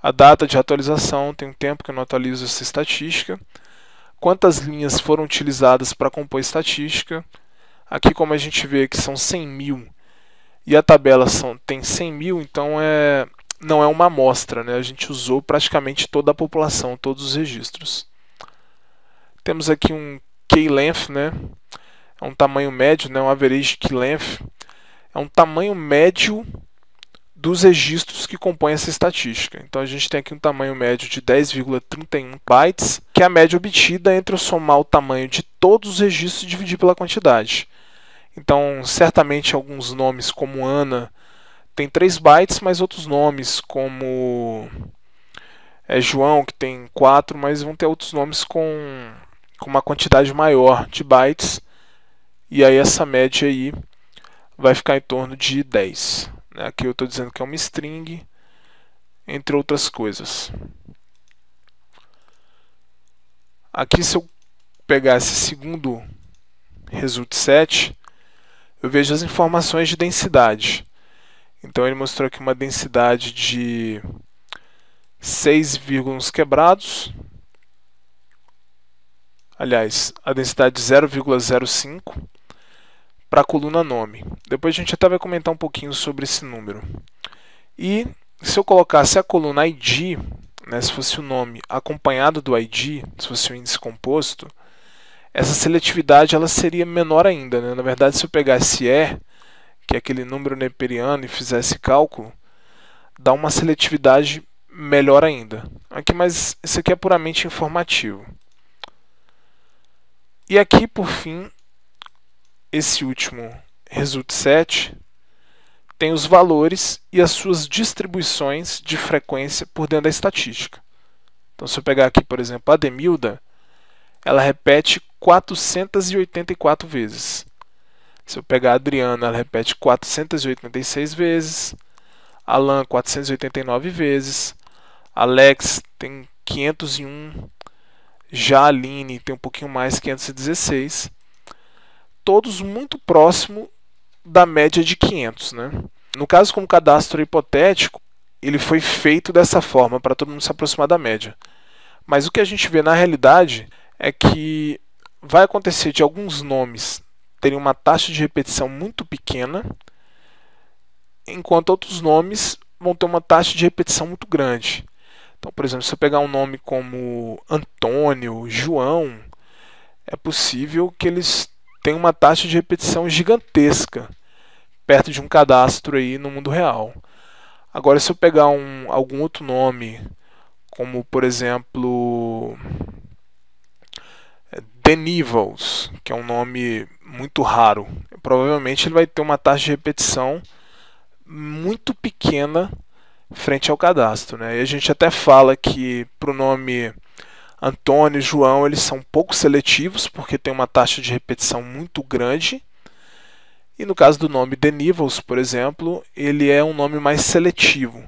a data de atualização, tem um tempo que eu não atualizo essa estatística, quantas linhas foram utilizadas para compor a estatística. Aqui, como a gente vê que são 100 mil e a tabela tem 100 mil, então não é uma amostra, né? A gente usou praticamente toda a população, todos os registros. Temos aqui um key length, né? É um tamanho médio, né? Um average key length. É um tamanho médio dos registros que compõem essa estatística. Então a gente tem aqui um tamanho médio de 10,31 bytes, que é a média obtida entre eu somar o tamanho de todos os registros e dividir pela quantidade. Então, certamente alguns nomes como Ana tem 3 bytes, mas outros nomes como é João, que tem 4, mas vão ter outros nomes com uma quantidade maior de bytes, e aí essa média aí vai ficar em torno de 10. Aqui eu estou dizendo que é uma string, entre outras coisas. Aqui, se eu pegar esse segundo result set, eu vejo as informações de densidade. Então ele mostrou aqui uma densidade de 6, uns quebrados. Aliás, a densidade de 0,05 para a coluna nome. Depois a gente até vai comentar um pouquinho sobre esse número. E se eu colocasse a coluna ID, se fosse o nome acompanhado do ID, se fosse o índice composto, essa seletividade ela seria menor ainda. Na verdade, se eu pegasse E, que é aquele número neperiano, e fizesse cálculo, dá uma seletividade melhor ainda. Mas isso aqui é puramente informativo. E aqui, por fim, esse último result set tem os valores e as suas distribuições de frequência por dentro da estatística. Então, se eu pegar aqui, por exemplo, a Demilda, ela repete 484 vezes. Se eu pegar a Adriana, ela repete 486 vezes. Alan, 489 vezes. Alex tem 501. Já a Aline tem um pouquinho mais, 516. Todos muito próximo da média de 500. No caso, como cadastro hipotético, ele foi feito dessa forma, para todo mundo se aproximar da média. Mas o que a gente vê na realidade é que vai acontecer de alguns nomes terem uma taxa de repetição muito pequena, enquanto outros nomes vão ter uma taxa de repetição muito grande. Então, por exemplo, se eu pegar um nome como Antônio, João, é possível que eles tenham uma taxa de repetição gigantesca, perto de um cadastro aí no mundo real. Agora, se eu pegar algum outro nome, como, por exemplo, Denivals, que é um nome muito raro, provavelmente ele vai ter uma taxa de repetição muito pequena frente ao cadastro. E a gente até fala que para o nome Antônio e João eles são pouco seletivos, porque tem uma taxa de repetição muito grande. E no caso do nome Denivals, por exemplo, ele é um nome mais seletivo,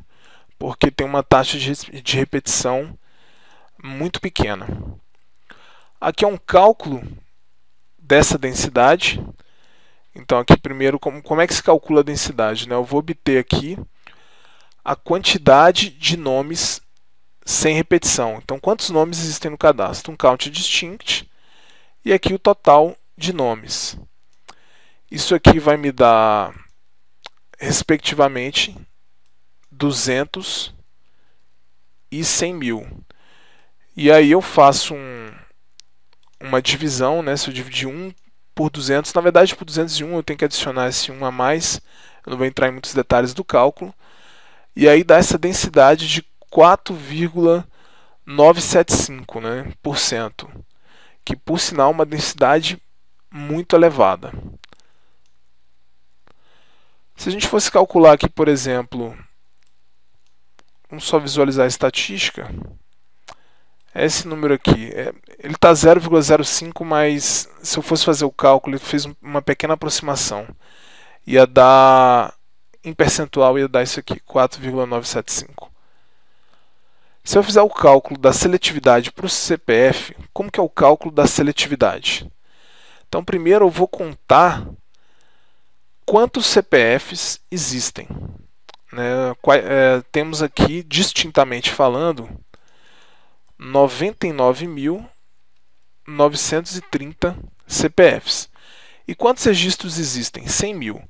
porque tem uma taxa de repetição muito pequena. Aqui é um cálculo dessa densidade. Então aqui primeiro, como é que se calcula a densidade? Eu vou obter aqui a quantidade de nomes sem repetição. Então quantos nomes existem no cadastro? Um count distinct e aqui o total de nomes. Isso aqui vai me dar, respectivamente, 200 e 100 mil. E aí eu faço uma divisão, se eu dividir 1 por 200, na verdade por 201 eu tenho que adicionar esse 1 a mais, eu não vou entrar em muitos detalhes do cálculo, e aí dá essa densidade de 4,975, por cento, que por sinal é uma densidade muito elevada. Se a gente fosse calcular aqui, por exemplo, vamos só visualizar a estatística, esse número aqui, ele está 0,05, mas se eu fosse fazer o cálculo, ele fez uma pequena aproximação. Ia dar, em percentual, ia dar isso aqui, 4,975. Se eu fizer o cálculo da seletividade para o CPF, como que é o cálculo da seletividade? Então, primeiro eu vou contar quantos CPFs existem. Temos aqui, distintamente falando, 99.930 CPFs. E quantos registros existem? 100 mil.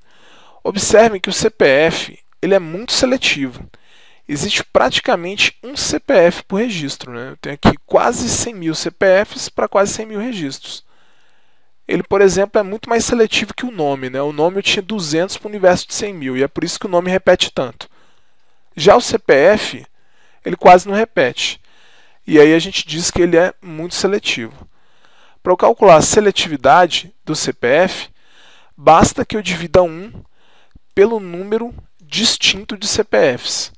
Observem que o CPF ele é muito seletivo. Existe praticamente um CPF por registro. Eu tenho aqui quase 100 mil CPFs para quase 100 mil registros. Ele, por exemplo, é muito mais seletivo que o nome. O nome eu tinha 200 para o universo de 100 mil, e é por isso que o nome repete tanto. Já o CPF, ele quase não repete. E aí a gente diz que ele é muito seletivo. Para eu calcular a seletividade do CPF, basta que eu divida 1 pelo número distinto de CPFs.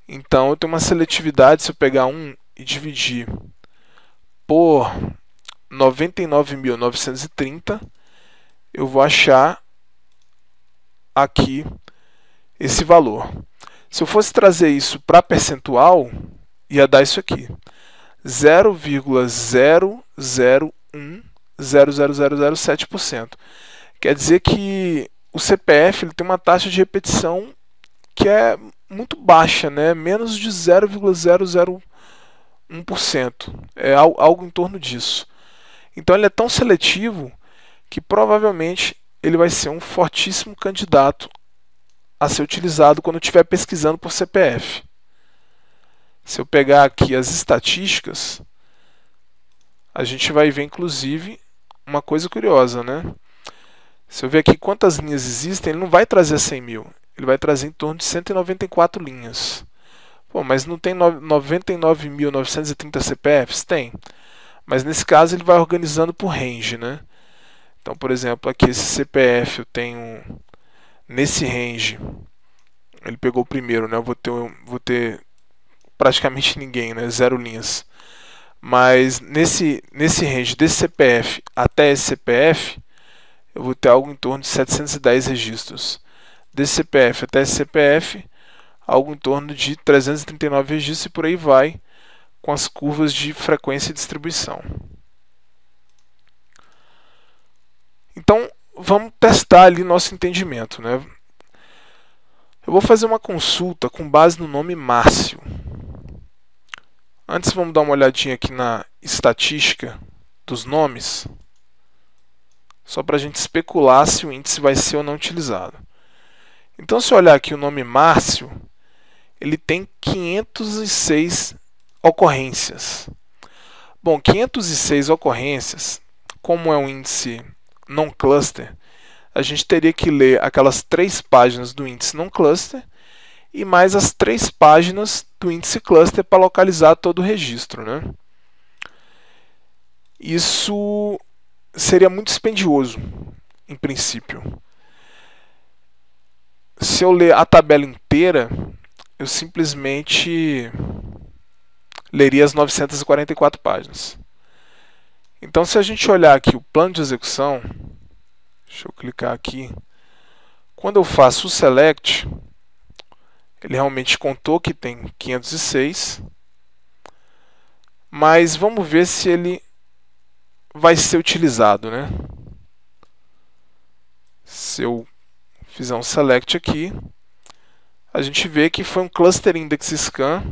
Então eu tenho uma seletividade, se eu pegar 1 e dividir por 99.930, eu vou achar aqui esse valor. Se eu fosse trazer isso para percentual, ia dar isso aqui: 0,00100007%. Quer dizer que o CPF ele tem uma taxa de repetição que é muito baixa, né? Menos de 0,001%. É algo em torno disso. Então ele é tão seletivo que provavelmente ele vai ser um fortíssimo candidato a ser utilizado quando eu estiver pesquisando por CPF. Se eu pegar aqui as estatísticas, a gente vai ver inclusive uma coisa curiosa, né? Se eu ver aqui quantas linhas existem, ele não vai trazer 100 mil, ele vai trazer em torno de 194 linhas. Pô, mas não tem 99.930 CPFs? Tem. Mas nesse caso ele vai organizando por range, né? Então, por exemplo, aqui esse CPF eu tenho nesse range, ele pegou o primeiro, né? Eu vou ter praticamente ninguém, né? 0 linhas. Mas nesse range desse CPF até esse CPF, eu vou ter algo em torno de 710 registros. Desse CPF até esse CPF, algo em torno de 339 registros e por aí vai, com as curvas de frequência e distribuição. Então, vamos testar ali nosso entendimento, né? Eu vou fazer uma consulta com base no nome Márcio. Antes, vamos dar uma olhadinha aqui na estatística dos nomes, só para a gente especular se o índice vai ser ou não utilizado. Então, se eu olhar aqui o nome Márcio, ele tem 506 ocorrências. Bom, 506 ocorrências, como é um índice não cluster, a gente teria que ler aquelas 3 páginas do índice não cluster e mais as 3 páginas do índice cluster para localizar todo o registro, né? Isso seria muito dispendioso, em princípio. Se eu ler a tabela inteira, eu simplesmente leria as 944 páginas. Então, se a gente olhar aqui o plano de execução, deixa eu clicar aqui, quando eu faço o select, ele realmente contou que tem 506, mas vamos ver se ele vai ser utilizado, né? Se eu fizer um select aqui, a gente vê que foi um cluster index scan.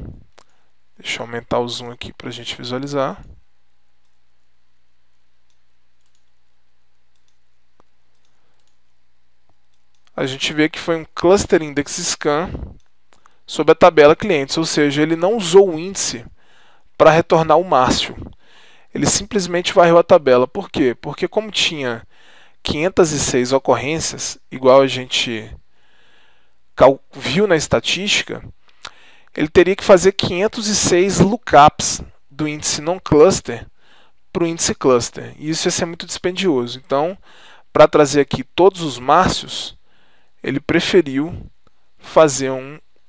Deixa eu aumentar o zoom aqui para a gente visualizar. A gente vê que foi um cluster index scan sobre a tabela clientes, ou seja, ele não usou o índice para retornar o Márcio. Ele simplesmente varreu a tabela. Por quê? Porque como tinha 506 ocorrências, igual a gente viu na estatística, ele teria que fazer 506 lookups do índice não cluster para o índice cluster. E isso ia ser muito dispendioso. Então, para trazer aqui todos os Márcios, ele preferiu fazer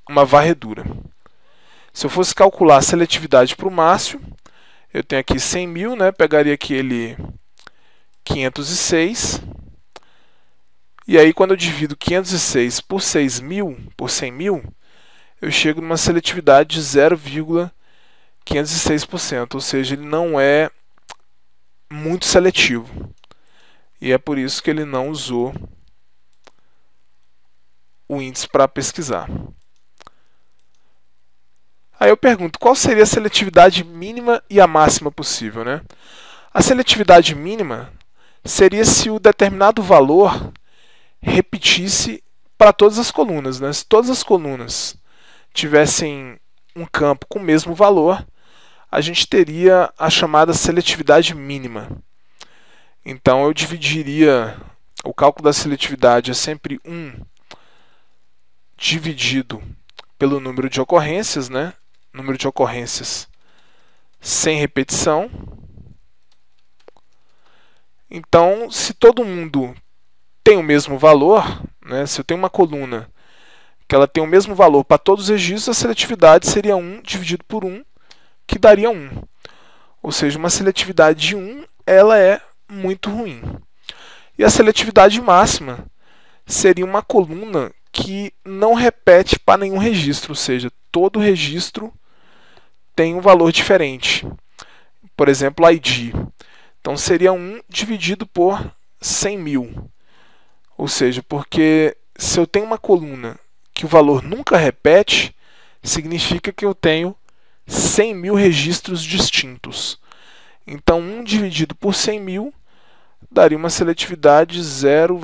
uma varredura. Se eu fosse calcular a seletividade para o Márcio, eu tenho aqui 100 mil, né? Pegaria aquele 506. E aí, quando eu divido 506 por 6 mil, por 100 mil, eu chego numa seletividade de 0,506%. Ou seja, ele não é muito seletivo. E é por isso que ele não usou o índice para pesquisar. Aí eu pergunto, qual seria a seletividade mínima e a máxima possível, né? A seletividade mínima seria se o determinado valor repetisse para todas as colunas, né? Se todas as colunas tivessem um campo com o mesmo valor, a gente teria a chamada seletividade mínima. Então eu dividiria, o cálculo da seletividade é sempre 1 dividido pelo número de ocorrências, né? Número de ocorrências sem repetição. Então, se todo mundo tem o mesmo valor, né? Se eu tenho uma coluna que ela tem o mesmo valor para todos os registros, a seletividade seria 1 dividido por 1, que daria 1. Ou seja, uma seletividade de 1 ela é muito ruim. E a seletividade máxima seria uma coluna que não repete para nenhum registro, ou seja, todo registro tem um valor diferente. Por exemplo, ID. Então seria 1 dividido por 100 mil. Ou seja, porque se eu tenho uma coluna que o valor nunca repete, significa que eu tenho 100 mil registros distintos. Então 1 dividido por 100 mil daria uma seletividade 0,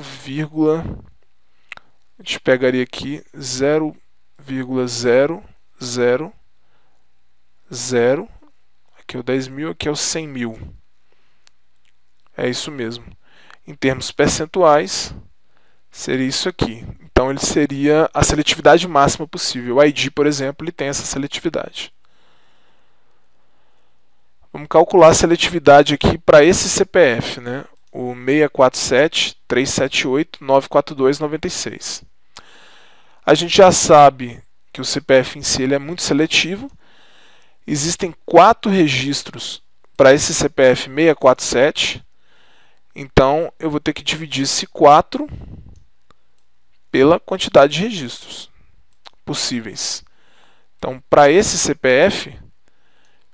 a gente pegaria aqui 0,000, aqui é o 10 mil, aqui é o 100 mil. É isso mesmo. Em termos percentuais, seria isso aqui. Então ele seria a seletividade máxima possível. O ID, por exemplo, ele tem essa seletividade. Vamos calcular a seletividade aqui para esse CPF, né? O 647-378-942-96. A gente já sabe que o CPF em si ele é muito seletivo. Existem 4 registros para esse CPF 647. Então eu vou ter que dividir esse 4 pela quantidade de registros possíveis. Então, para esse CPF,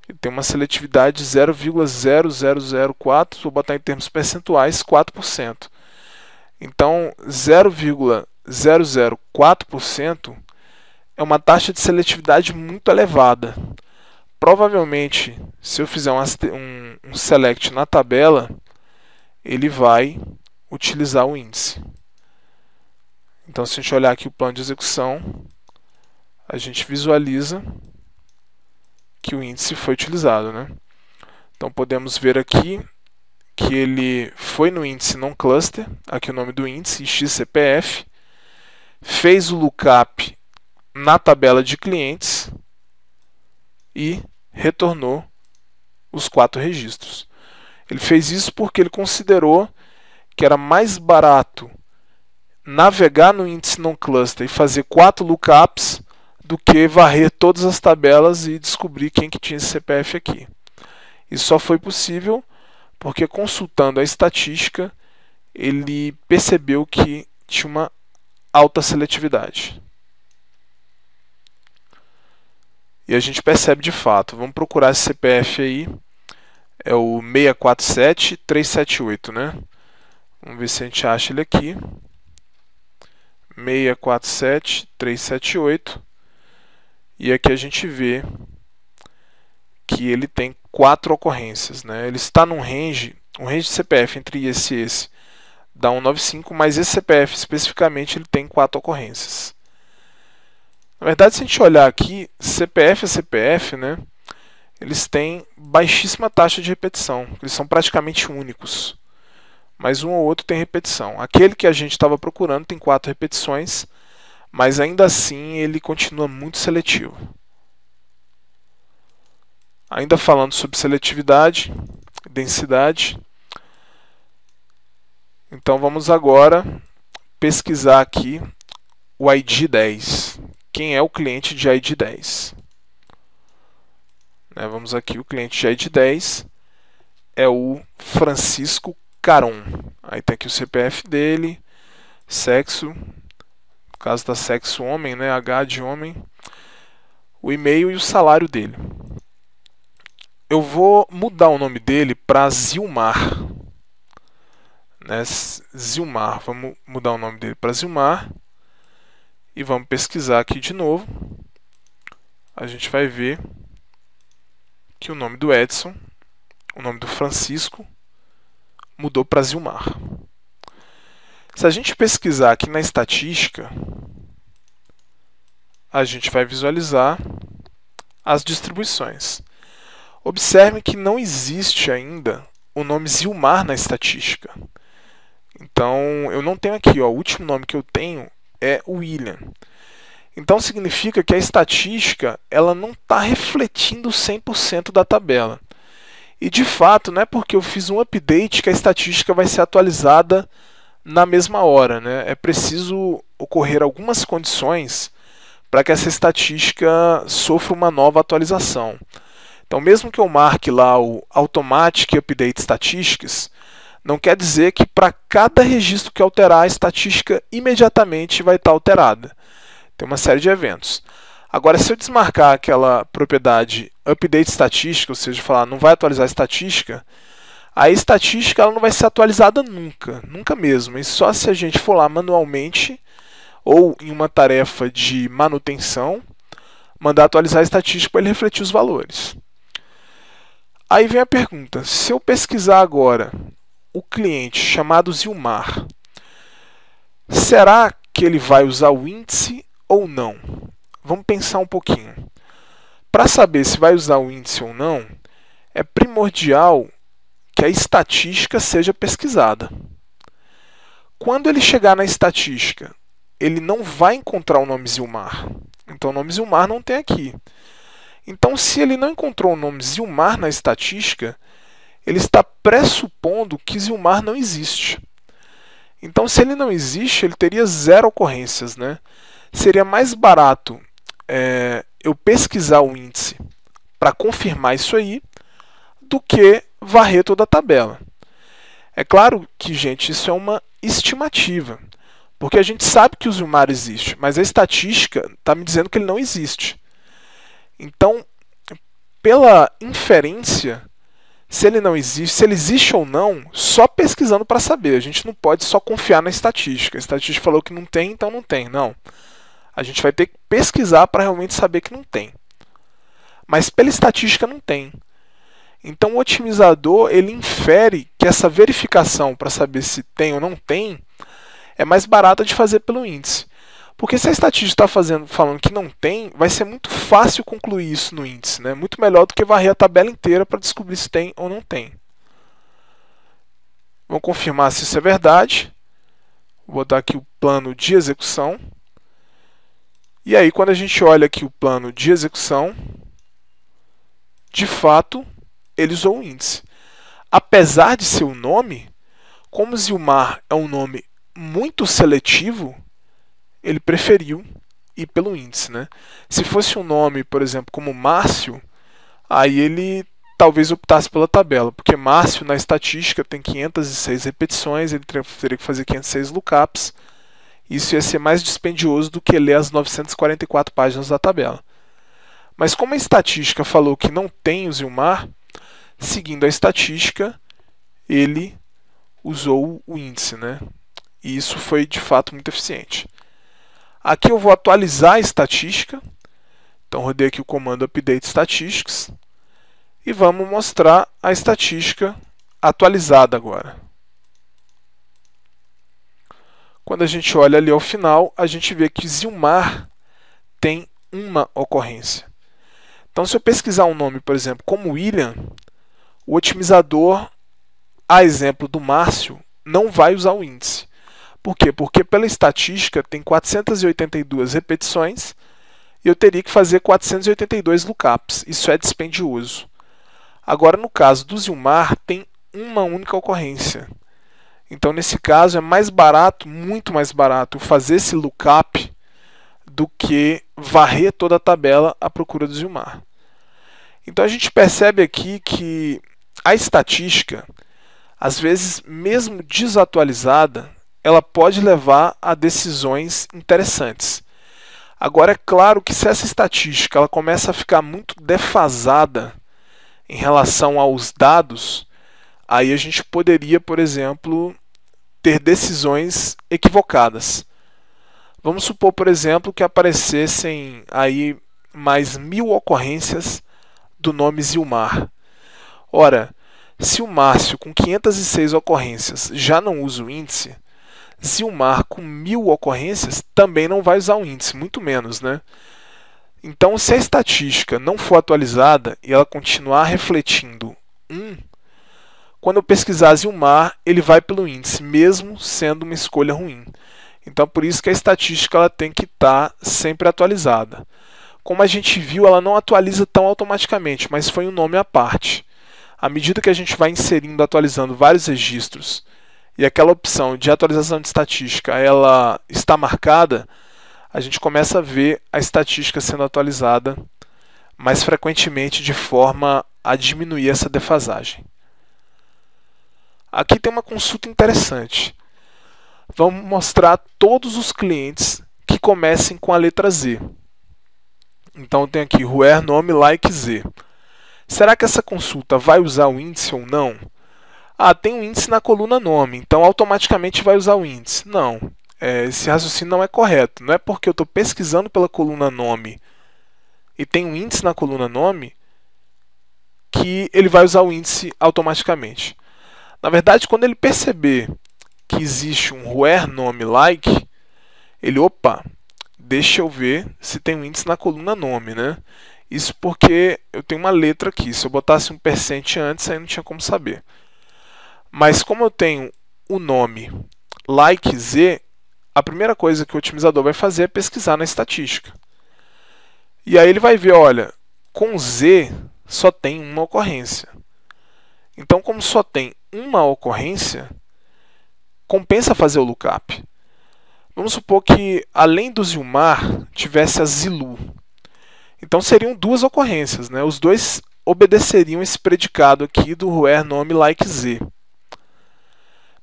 ele tem uma seletividade de 0,0004, vou botar em termos percentuais, 4%. Então, 0,004% é uma taxa de seletividade muito elevada. Provavelmente, se eu fizer um select na tabela, ele vai utilizar o índice. Então, se a gente olhar aqui o plano de execução, a gente visualiza que o índice foi utilizado, né? Então, podemos ver aqui que ele foi no índice non-cluster, aqui o nome do índice, XCPF, fez o lookup na tabela de clientes e retornou os 4 registros. Ele fez isso porque ele considerou que era mais barato navegar no índice non-cluster e fazer 4 lookups do que varrer todas as tabelas e descobrir quem que tinha esse CPF aqui. Isso só foi possível porque, consultando a estatística, ele percebeu que tinha uma alta seletividade. E a gente percebe de fato. Vamos procurar esse CPF aí. É o 647-378, né? Vamos ver se a gente acha ele aqui. 647-378. E aqui a gente vê que ele tem 4 ocorrências, né? Ele está num range, um range de CPF entre esse e esse dá 195, mas esse CPF especificamente ele tem 4 ocorrências. Na verdade, se a gente olhar aqui, CPF a CPF, né? Eles têm baixíssima taxa de repetição, eles são praticamente únicos. Mas um ou outro tem repetição. Aquele que a gente estava procurando tem 4 repetições, mas ainda assim ele continua muito seletivo. Ainda falando sobre seletividade, densidade. Então vamos agora pesquisar aqui o ID 10. Quem é o cliente de ID 10? Vamos aqui, o cliente de ID 10 é o Francisco Caron. Aí tem aqui o CPF dele, sexo, no caso da sexo homem, né? H de homem, o e-mail e o salário dele. Eu vou mudar o nome dele para Zilmar. Zilmar, vamos mudar o nome dele para Zilmar. E vamos pesquisar aqui de novo. A gente vai ver que o nome do Edson, o nome do Francisco, mudou para Zilmar. Se a gente pesquisar aqui na estatística, a gente vai visualizar as distribuições. Observe que não existe ainda o nome Zilmar na estatística. Então, eu não tenho aqui, o último nome que eu tenho é William. Então, significa que a estatística ela não está refletindo 100% da tabela. E, de fato, não é porque eu fiz um update que a estatística vai ser atualizada na mesma hora, né? É preciso ocorrer algumas condições para que essa estatística sofra uma nova atualização. Então, mesmo que eu marque lá o Automatic Update Statistics, não quer dizer que para cada registro que alterar, a estatística imediatamente vai estar alterada. Tem uma série de eventos. Agora, se eu desmarcar aquela propriedade Update Statistic, ou seja, falar não vai atualizar a estatística, a estatística ela não vai ser atualizada nunca, nunca mesmo. E só se a gente for lá manualmente ou em uma tarefa de manutenção, mandar atualizar a estatística para ele refletir os valores. Aí vem a pergunta, se eu pesquisar agora o cliente chamado Zilmar, será que ele vai usar o índice ou não? Vamos pensar um pouquinho. Para saber se vai usar o índice ou não, é primordial que a estatística seja pesquisada. Quando ele chegar na estatística, ele não vai encontrar o nome Zilmar. Então o nome Zilmar não tem aqui. Então, se ele não encontrou o nome Zilmar na estatística, ele está pressupondo que Zilmar não existe. Então, se ele não existe, ele teria 0 ocorrências, né? Seria mais barato eu pesquisar o índice para confirmar isso aí do que varrer toda a tabela. É claro que, gente, isso é uma estimativa, porque a gente sabe que o Zilmar existe, mas a estatística está me dizendo que ele não existe. Então, pela inferência, se ele não existe, se ele existe ou não, só pesquisando para saber. A gente não pode só confiar na estatística. A estatística falou que não tem, então não tem. Não. A gente vai ter que pesquisar para realmente saber que não tem. Mas pela estatística não tem. Então o otimizador ele infere que essa verificação para saber se tem ou não tem é mais barata de fazer pelo índice. Porque se a estatística está falando que não tem, vai ser muito fácil concluir isso no índice, né? Muito melhor do que varrer a tabela inteira para descobrir se tem ou não tem. Vamos confirmar se isso é verdade. Vou botar aqui o plano de execução. E aí, quando a gente olha aqui o plano de execução, de fato, ele usou o índice. Apesar de ser o nome, como Zilmar é um nome muito seletivo, ele preferiu ir pelo índice, né? Se fosse um nome, por exemplo, como Márcio, aí ele talvez optasse pela tabela, porque Márcio na estatística tem 506 repetições, ele teria que fazer 506 lookups. Isso ia ser mais dispendioso do que ler as 944 páginas da tabela. Mas como a estatística falou que não tem o Zilmar, seguindo a estatística, ele usou o índice, né? E isso foi de fato muito eficiente. Aqui eu vou atualizar a estatística. Então rodei aqui o comando Update Statistics. E vamos mostrar a estatística atualizada agora. Quando a gente olha ali ao final, a gente vê que Zilmar tem uma ocorrência. Então se eu pesquisar um nome, por exemplo, como William, o otimizador, a exemplo do Márcio, não vai usar o índice. Por quê? Porque pela estatística tem 482 repetições e eu teria que fazer 482 lookups. Isso é dispendioso. Agora, no caso do Zilmar, tem uma única ocorrência. Então, nesse caso, é mais barato, muito mais barato, fazer esse lookup do que varrer toda a tabela à procura do Zilmar. Então, a gente percebe aqui que a estatística, às vezes, mesmo desatualizada, ela pode levar a decisões interessantes. Agora, é claro que se essa estatística ela começa a ficar muito defasada em relação aos dados, aí a gente poderia, por exemplo, ter decisões equivocadas. Vamos supor, por exemplo, que aparecessem aí mais 1000 ocorrências do nome Zilmar. Ora, se o Márcio com 506 ocorrências já não usa o índice, Zilmar com 1000 ocorrências também não vai usar o índice, muito menos, né? Então, se a estatística não for atualizada e ela continuar refletindo 1, quando eu pesquisar Zilmar, ele vai pelo índice, mesmo sendo uma escolha ruim. Então, por isso que a estatística ela tem que estar sempre atualizada. Como a gente viu, ela não atualiza tão automaticamente, mas foi um nome à parte. À medida que a gente vai inserindo, atualizando vários registros, e aquela opção de atualização de estatística ela está marcada, a gente começa a ver a estatística sendo atualizada mais frequentemente de forma a diminuir essa defasagem. Aqui tem uma consulta interessante. Vamos mostrar todos os clientes que comecem com a letra Z. Então tem aqui where nome like Z. Será que essa consulta vai usar o índice ou não? Ah, tem um índice na coluna nome, então automaticamente vai usar o índice. Não, esse raciocínio não é correto. Não é porque eu estou pesquisando pela coluna nome e tem um índice na coluna nome que ele vai usar o índice automaticamente. Na verdade, quando ele perceber que existe um where nome like, ele, opa, deixa eu ver se tem um índice na coluna nome, né? Isso porque eu tenho uma letra aqui. Se eu botasse um percent antes, aí não tinha como saber. Mas como eu tenho o nome like Z, a primeira coisa que o otimizador vai fazer é pesquisar na estatística. E aí ele vai ver, olha, com Z só tem uma ocorrência. Então, como só tem uma ocorrência, compensa fazer o lookup. Vamos supor que, além do Zilmar, tivesse a Zilu. Então, seriam duas ocorrências, né? Os dois obedeceriam esse predicado aqui do where nome like Z.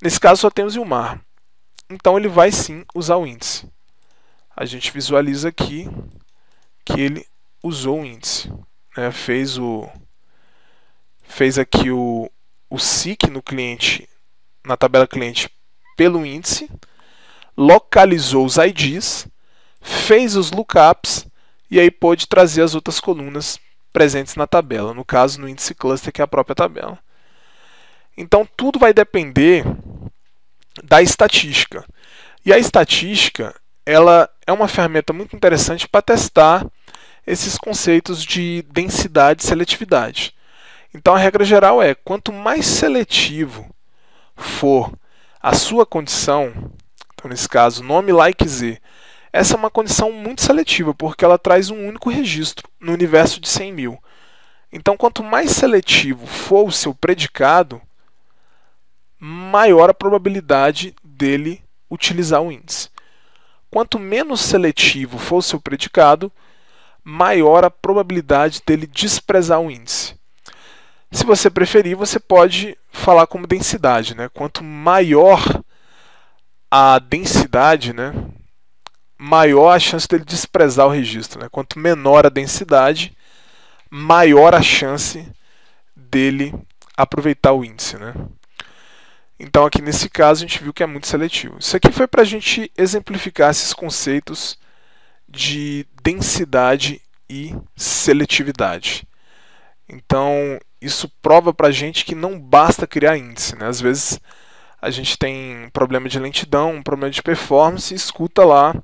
Nesse caso, só tem o Zilmar. Então, ele vai sim usar o índice. A gente visualiza aqui que ele usou o índice, né? Fez aqui o seek no cliente, na tabela cliente, pelo índice, localizou os IDs, fez os lookups e aí pôde trazer as outras colunas presentes na tabela, no caso no índice cluster, que é a própria tabela. Então tudo vai depender da estatística. E a estatística, ela é uma ferramenta muito interessante para testar esses conceitos de densidade e seletividade. Então a regra geral é, quanto mais seletivo for a sua condição, então nesse caso nome like Z, essa é uma condição muito seletiva, porque ela traz um único registro no universo de 100 mil. Então quanto mais seletivo for o seu predicado, maior a probabilidade dele utilizar o índice. Quanto menos seletivo for o seu predicado, maior a probabilidade dele desprezar o índice. Se você preferir, você pode falar como densidade, né? Quanto maior a densidade, né, maior a chance dele desprezar o registro, né? Quanto menor a densidade, maior a chance dele aproveitar o índice, né? Então aqui nesse caso a gente viu que é muito seletivo. Isso aqui foi para a gente exemplificar esses conceitos de densidade e seletividade. Então isso prova para a gente que não basta criar índice, né? Às vezes a gente tem um problema de lentidão, um problema de performance e escuta lá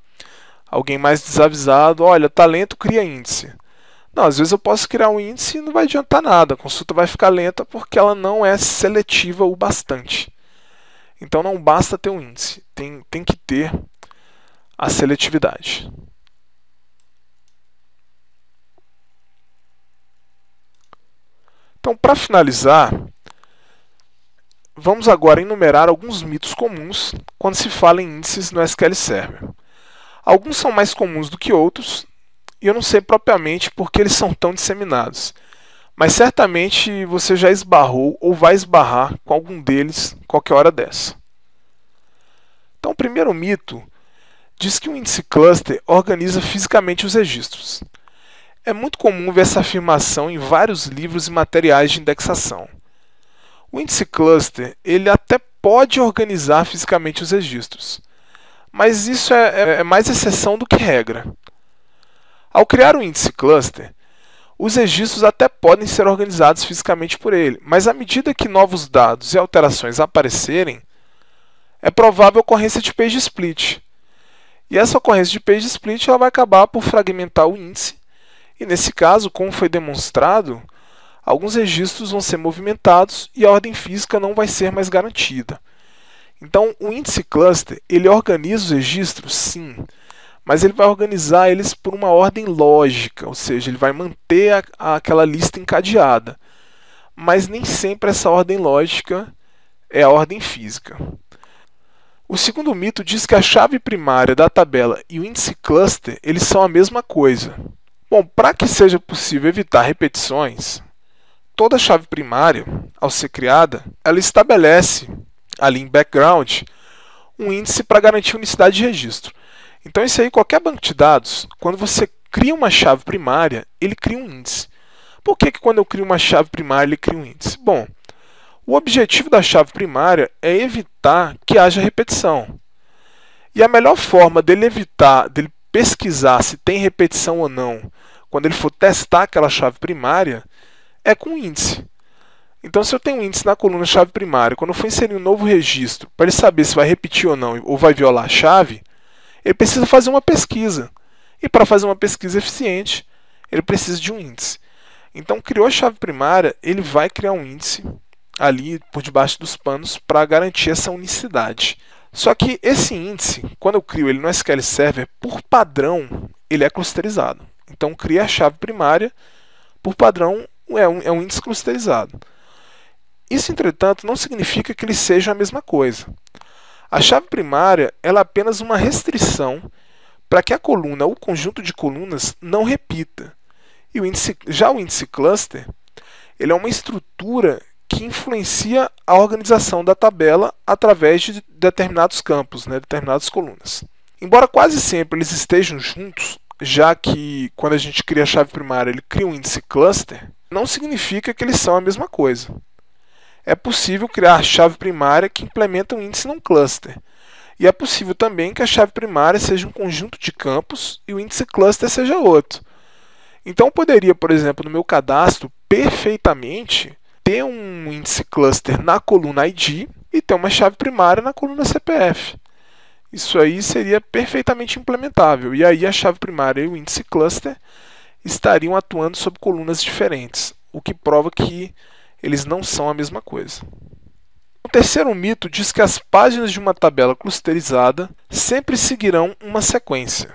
alguém mais desavisado, olha, tá lento, cria índice. Não, às vezes eu posso criar um índice e não vai adiantar nada, a consulta vai ficar lenta porque ela não é seletiva o bastante. Então não basta ter um índice, tem que ter a seletividade. Então, para finalizar, vamos agora enumerar alguns mitos comuns quando se fala em índices no SQL Server. Alguns são mais comuns do que outros, e eu não sei propriamente por que eles são tão disseminados, mas certamente você já esbarrou ou vai esbarrar com algum deles qualquer hora dessa. Então, o primeiro mito diz que o índice cluster organiza fisicamente os registros. É muito comum ver essa afirmação em vários livros e materiais de indexação. O índice cluster ele até pode organizar fisicamente os registros, mas isso é mais exceção do que regra. Ao criar um índice cluster, os registros até podem ser organizados fisicamente por ele, mas à medida que novos dados e alterações aparecerem, é provável a ocorrência de page split. E essa ocorrência de page split ela vai acabar por fragmentar o índice, e nesse caso, como foi demonstrado, alguns registros vão ser movimentados e a ordem física não vai ser mais garantida. Então, o índice cluster, ele organiza os registros, sim, mas ele vai organizar eles por uma ordem lógica, ou seja, ele vai manter aquela lista encadeada. Mas nem sempre essa ordem lógica é a ordem física. O segundo mito diz que a chave primária da tabela e o índice cluster eles são a mesma coisa. Bom, para que seja possível evitar repetições, toda chave primária, ao ser criada, ela estabelece ali em background um índice para garantir unicidade de registro. Então isso aí, qualquer banco de dados, quando você cria uma chave primária, ele cria um índice. Por que quando eu crio uma chave primária ele cria um índice? Bom, o objetivo da chave primária é evitar que haja repetição. E a melhor forma dele evitar, dele pesquisar se tem repetição ou não, quando ele for testar aquela chave primária, é com índice. Então, se eu tenho um índice na coluna chave primária, quando eu for inserir um novo registro, para ele saber se vai repetir ou não, ou vai violar a chave, ele precisa fazer uma pesquisa. E para fazer uma pesquisa eficiente, ele precisa de um índice. Então, criou a chave primária, ele vai criar um índice ali por debaixo dos panos para garantir essa unicidade. Só que esse índice, quando eu crio ele no SQL Server, por padrão, ele é clusterizado. Então, cria a chave primária, por padrão, é um índice clusterizado. Isso, entretanto, não significa que eles sejam a mesma coisa. A chave primária ela é apenas uma restrição para que a coluna ou o conjunto de colunas não repita. E já o índice cluster ele é uma estrutura que influencia a organização da tabela através de determinados campos, determinadas colunas. Embora quase sempre eles estejam juntos, já que quando a gente cria a chave primária ele cria um índice cluster, não significa que eles são a mesma coisa. É possível criar chave primária que implementa um índice num cluster. E é possível também que a chave primária seja um conjunto de campos e o índice cluster seja outro. Então eu poderia, por exemplo, no meu cadastro, perfeitamente ter um índice cluster na coluna ID e ter uma chave primária na coluna CPF. Isso aí seria perfeitamente implementável. E aí a chave primária e o índice cluster estariam atuando sob colunas diferentes, o que prova que eles não são a mesma coisa. O terceiro mito diz que as páginas de uma tabela clusterizada sempre seguirão uma sequência.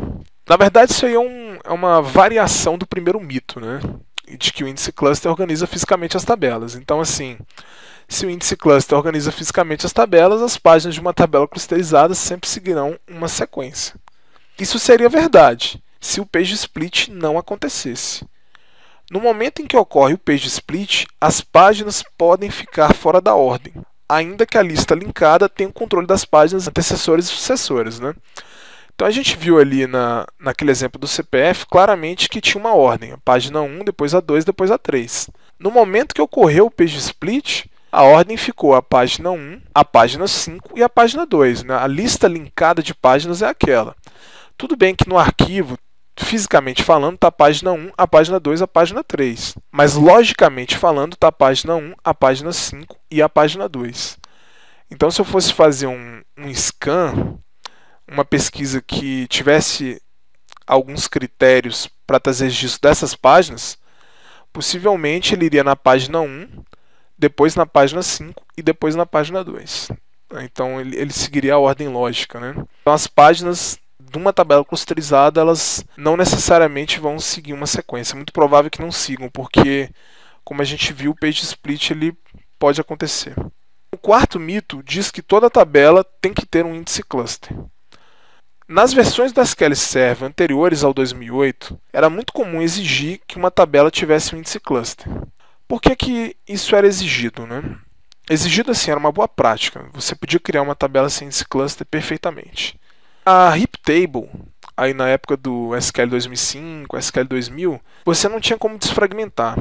Na verdade, isso aí é uma variação do primeiro mito, de que o índice cluster organiza fisicamente as tabelas. Então, assim, se o índice cluster organiza fisicamente as tabelas, as páginas de uma tabela clusterizada sempre seguirão uma sequência. Isso seria verdade se o page split não acontecesse. No momento em que ocorre o page split, as páginas podem ficar fora da ordem, ainda que a lista linkada tenha o controle das páginas antecessoras e sucessoras. Então a gente viu ali naquele exemplo do CPF claramente que tinha uma ordem, a página 1, depois a 2, depois a 3. No momento que ocorreu o page split, a ordem ficou a página 1, a página 5 e a página 2. A lista linkada de páginas é aquela. Tudo bem que no arquivo, fisicamente falando, está a página 1, a página 2, a página 3. Mas logicamente falando, está a página 1, a página 5 e a página 2. Então, se eu fosse fazer um scan, uma pesquisa que tivesse alguns critérios para trazer registro dessas páginas, possivelmente ele iria na página 1, depois na página 5 e depois na página 2. Então, ele seguiria a ordem lógica. Então, as páginas de uma tabela clusterizada, elas não necessariamente vão seguir uma sequência. É muito provável que não sigam, porque, como a gente viu, o page split ele pode acontecer. O quarto mito diz que toda tabela tem que ter um índice cluster. Nas versões do SQL Server anteriores ao 2008, era muito comum exigir que uma tabela tivesse um índice cluster. Por que isso era exigido? Exigido assim, era uma boa prática. Você podia criar uma tabela sem índice cluster perfeitamente. A heap table, aí na época do SQL 2005, SQL 2000, você não tinha como desfragmentar.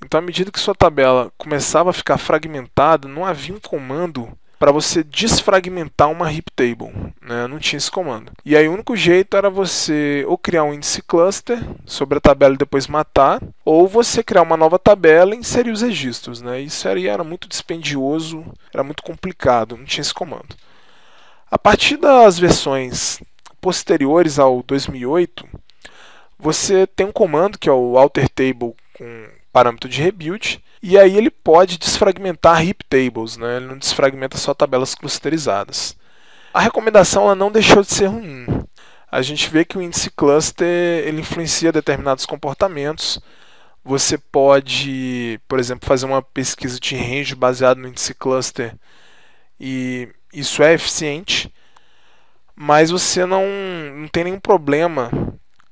Então, à medida que sua tabela começava a ficar fragmentada, não havia um comando para você desfragmentar uma heap table. Não tinha esse comando. E aí o único jeito era você ou criar um índice cluster sobre a tabela e depois matar, ou você criar uma nova tabela e inserir os registros. Isso aí era muito dispendioso, era muito complicado, não tinha esse comando. A partir das versões posteriores ao 2008, você tem um comando que é o alter table com parâmetro de rebuild, e aí ele pode desfragmentar heap tables, ele não desfragmenta só tabelas clusterizadas. A recomendação ela não deixou de ser ruim. A gente vê que o índice cluster ele influencia determinados comportamentos. Você pode, por exemplo, fazer uma pesquisa de range baseada no índice cluster e Isso é eficiente, mas você não tem nenhum problema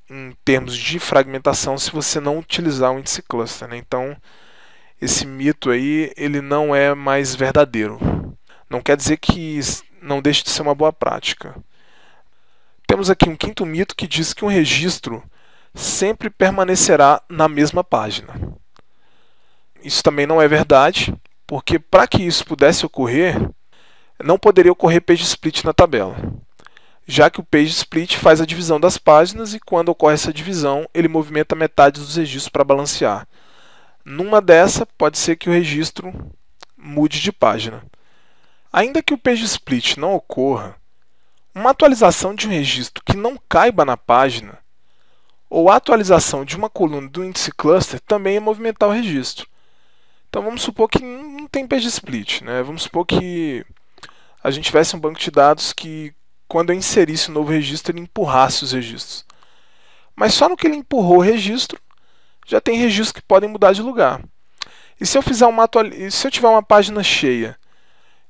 em termos de fragmentação se você não utilizar o índice cluster, né? Então, esse mito aí ele não é mais verdadeiro. Não quer dizer que não deixe de ser uma boa prática. Temos aqui um quinto mito que diz que um registro sempre permanecerá na mesma página. Isso também não é verdade, porque para que isso pudesse ocorrer, não poderia ocorrer page split na tabela, já que o page split faz a divisão das páginas e quando ocorre essa divisão, ele movimenta metade dos registros para balancear. Numa dessa, pode ser que o registro mude de página. Ainda que o page split não ocorra, uma atualização de um registro que não caiba na página ou a atualização de uma coluna do índice cluster também é movimentar o registro. Então vamos supor que não tem page split, né? Vamos supor que a gente tivesse um banco de dados que, quando eu inserisse um novo registro, ele empurrasse os registros. Mas só no que ele empurrou o registro, já tem registros que podem mudar de lugar. E se eu tiver uma página cheia,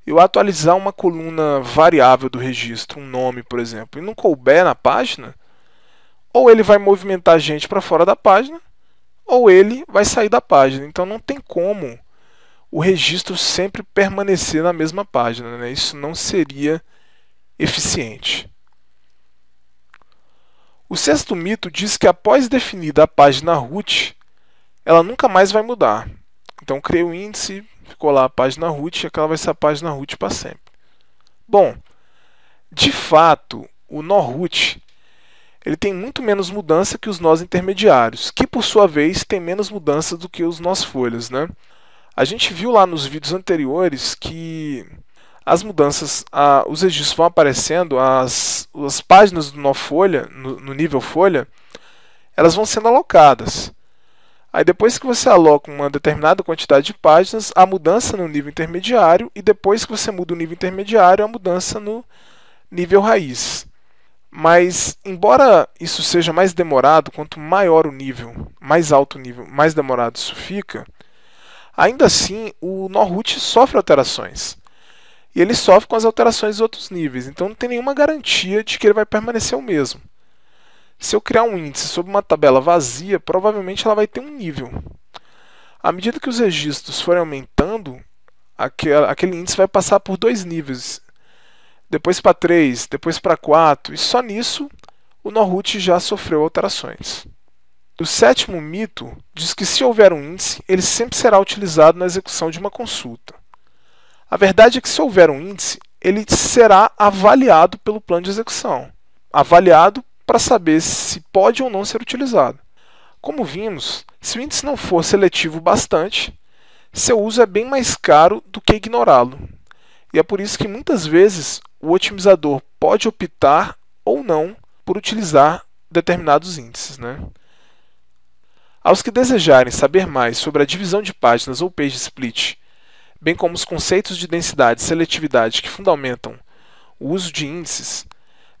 eu atualizar uma coluna variável do registro, um nome, por exemplo, e não couber na página, ou ele vai movimentar a gente para fora da página, ou ele vai sair da página. Então não tem como o registro sempre permanecer na mesma página, né? Isso não seria eficiente. O sexto mito diz que após definida a página root, ela nunca mais vai mudar. Então criei o índice, ficou lá a página root e aquela vai ser a página root para sempre. Bom, de fato, o nó root ele tem muito menos mudança que os nós intermediários, que por sua vez tem menos mudança do que os nós folhas, né? A gente viu lá nos vídeos anteriores que as mudanças, os registros vão aparecendo, as páginas do nó folha, no nível folha, elas vão sendo alocadas. Aí depois que você aloca uma determinada quantidade de páginas, a mudança no nível intermediário, e depois que você muda o nível intermediário, a mudança no nível raiz. Mas, embora isso seja mais demorado, quanto maior o nível, mais alto o nível, mais demorado isso fica, ainda assim o nó root sofre alterações. E ele sofre com as alterações dos outros níveis, então não tem nenhuma garantia de que ele vai permanecer o mesmo. Se eu criar um índice sobre uma tabela vazia, provavelmente ela vai ter um nível. À medida que os registros forem aumentando, aquele índice vai passar por 2 níveis. Depois para 3, depois para 4, e só nisso o nó root já sofreu alterações. O sétimo mito diz que se houver um índice, ele sempre será utilizado na execução de uma consulta. A verdade é que se houver um índice, ele será avaliado pelo plano de execução. Avaliado para saber se pode ou não ser utilizado. Como vimos, se o índice não for seletivo bastante, seu uso é bem mais caro do que ignorá-lo. E é por isso que muitas vezes o otimizador pode optar ou não por utilizar determinados índices, né? Aos que desejarem saber mais sobre a divisão de páginas ou page split, bem como os conceitos de densidade e seletividade que fundamentam o uso de índices,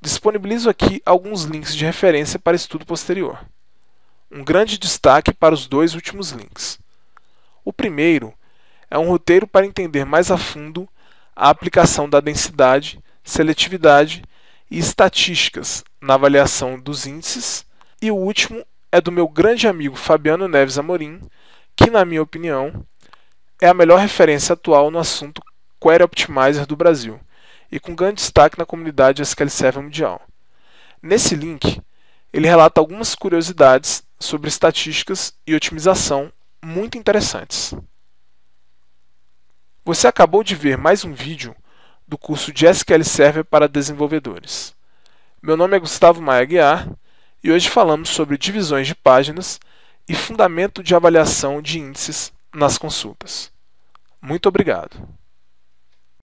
disponibilizo aqui alguns links de referência para estudo posterior. Um grande destaque para os 2 últimos links. O primeiro é um roteiro para entender mais a fundo a aplicação da densidade, seletividade e estatísticas na avaliação dos índices, e o último é do meu grande amigo Fabiano Neves Amorim, que, na minha opinião, é a melhor referência atual no assunto Query Optimizer do Brasil, e com grande destaque na comunidade SQL Server mundial. Nesse link, ele relata algumas curiosidades sobre estatísticas e otimização muito interessantes. Você acabou de ver mais um vídeo do curso de SQL Server para desenvolvedores. Meu nome é Gustavo Maia Guiar e hoje falamos sobre divisões de páginas e fundamento de avaliação de índices nas consultas. Muito obrigado.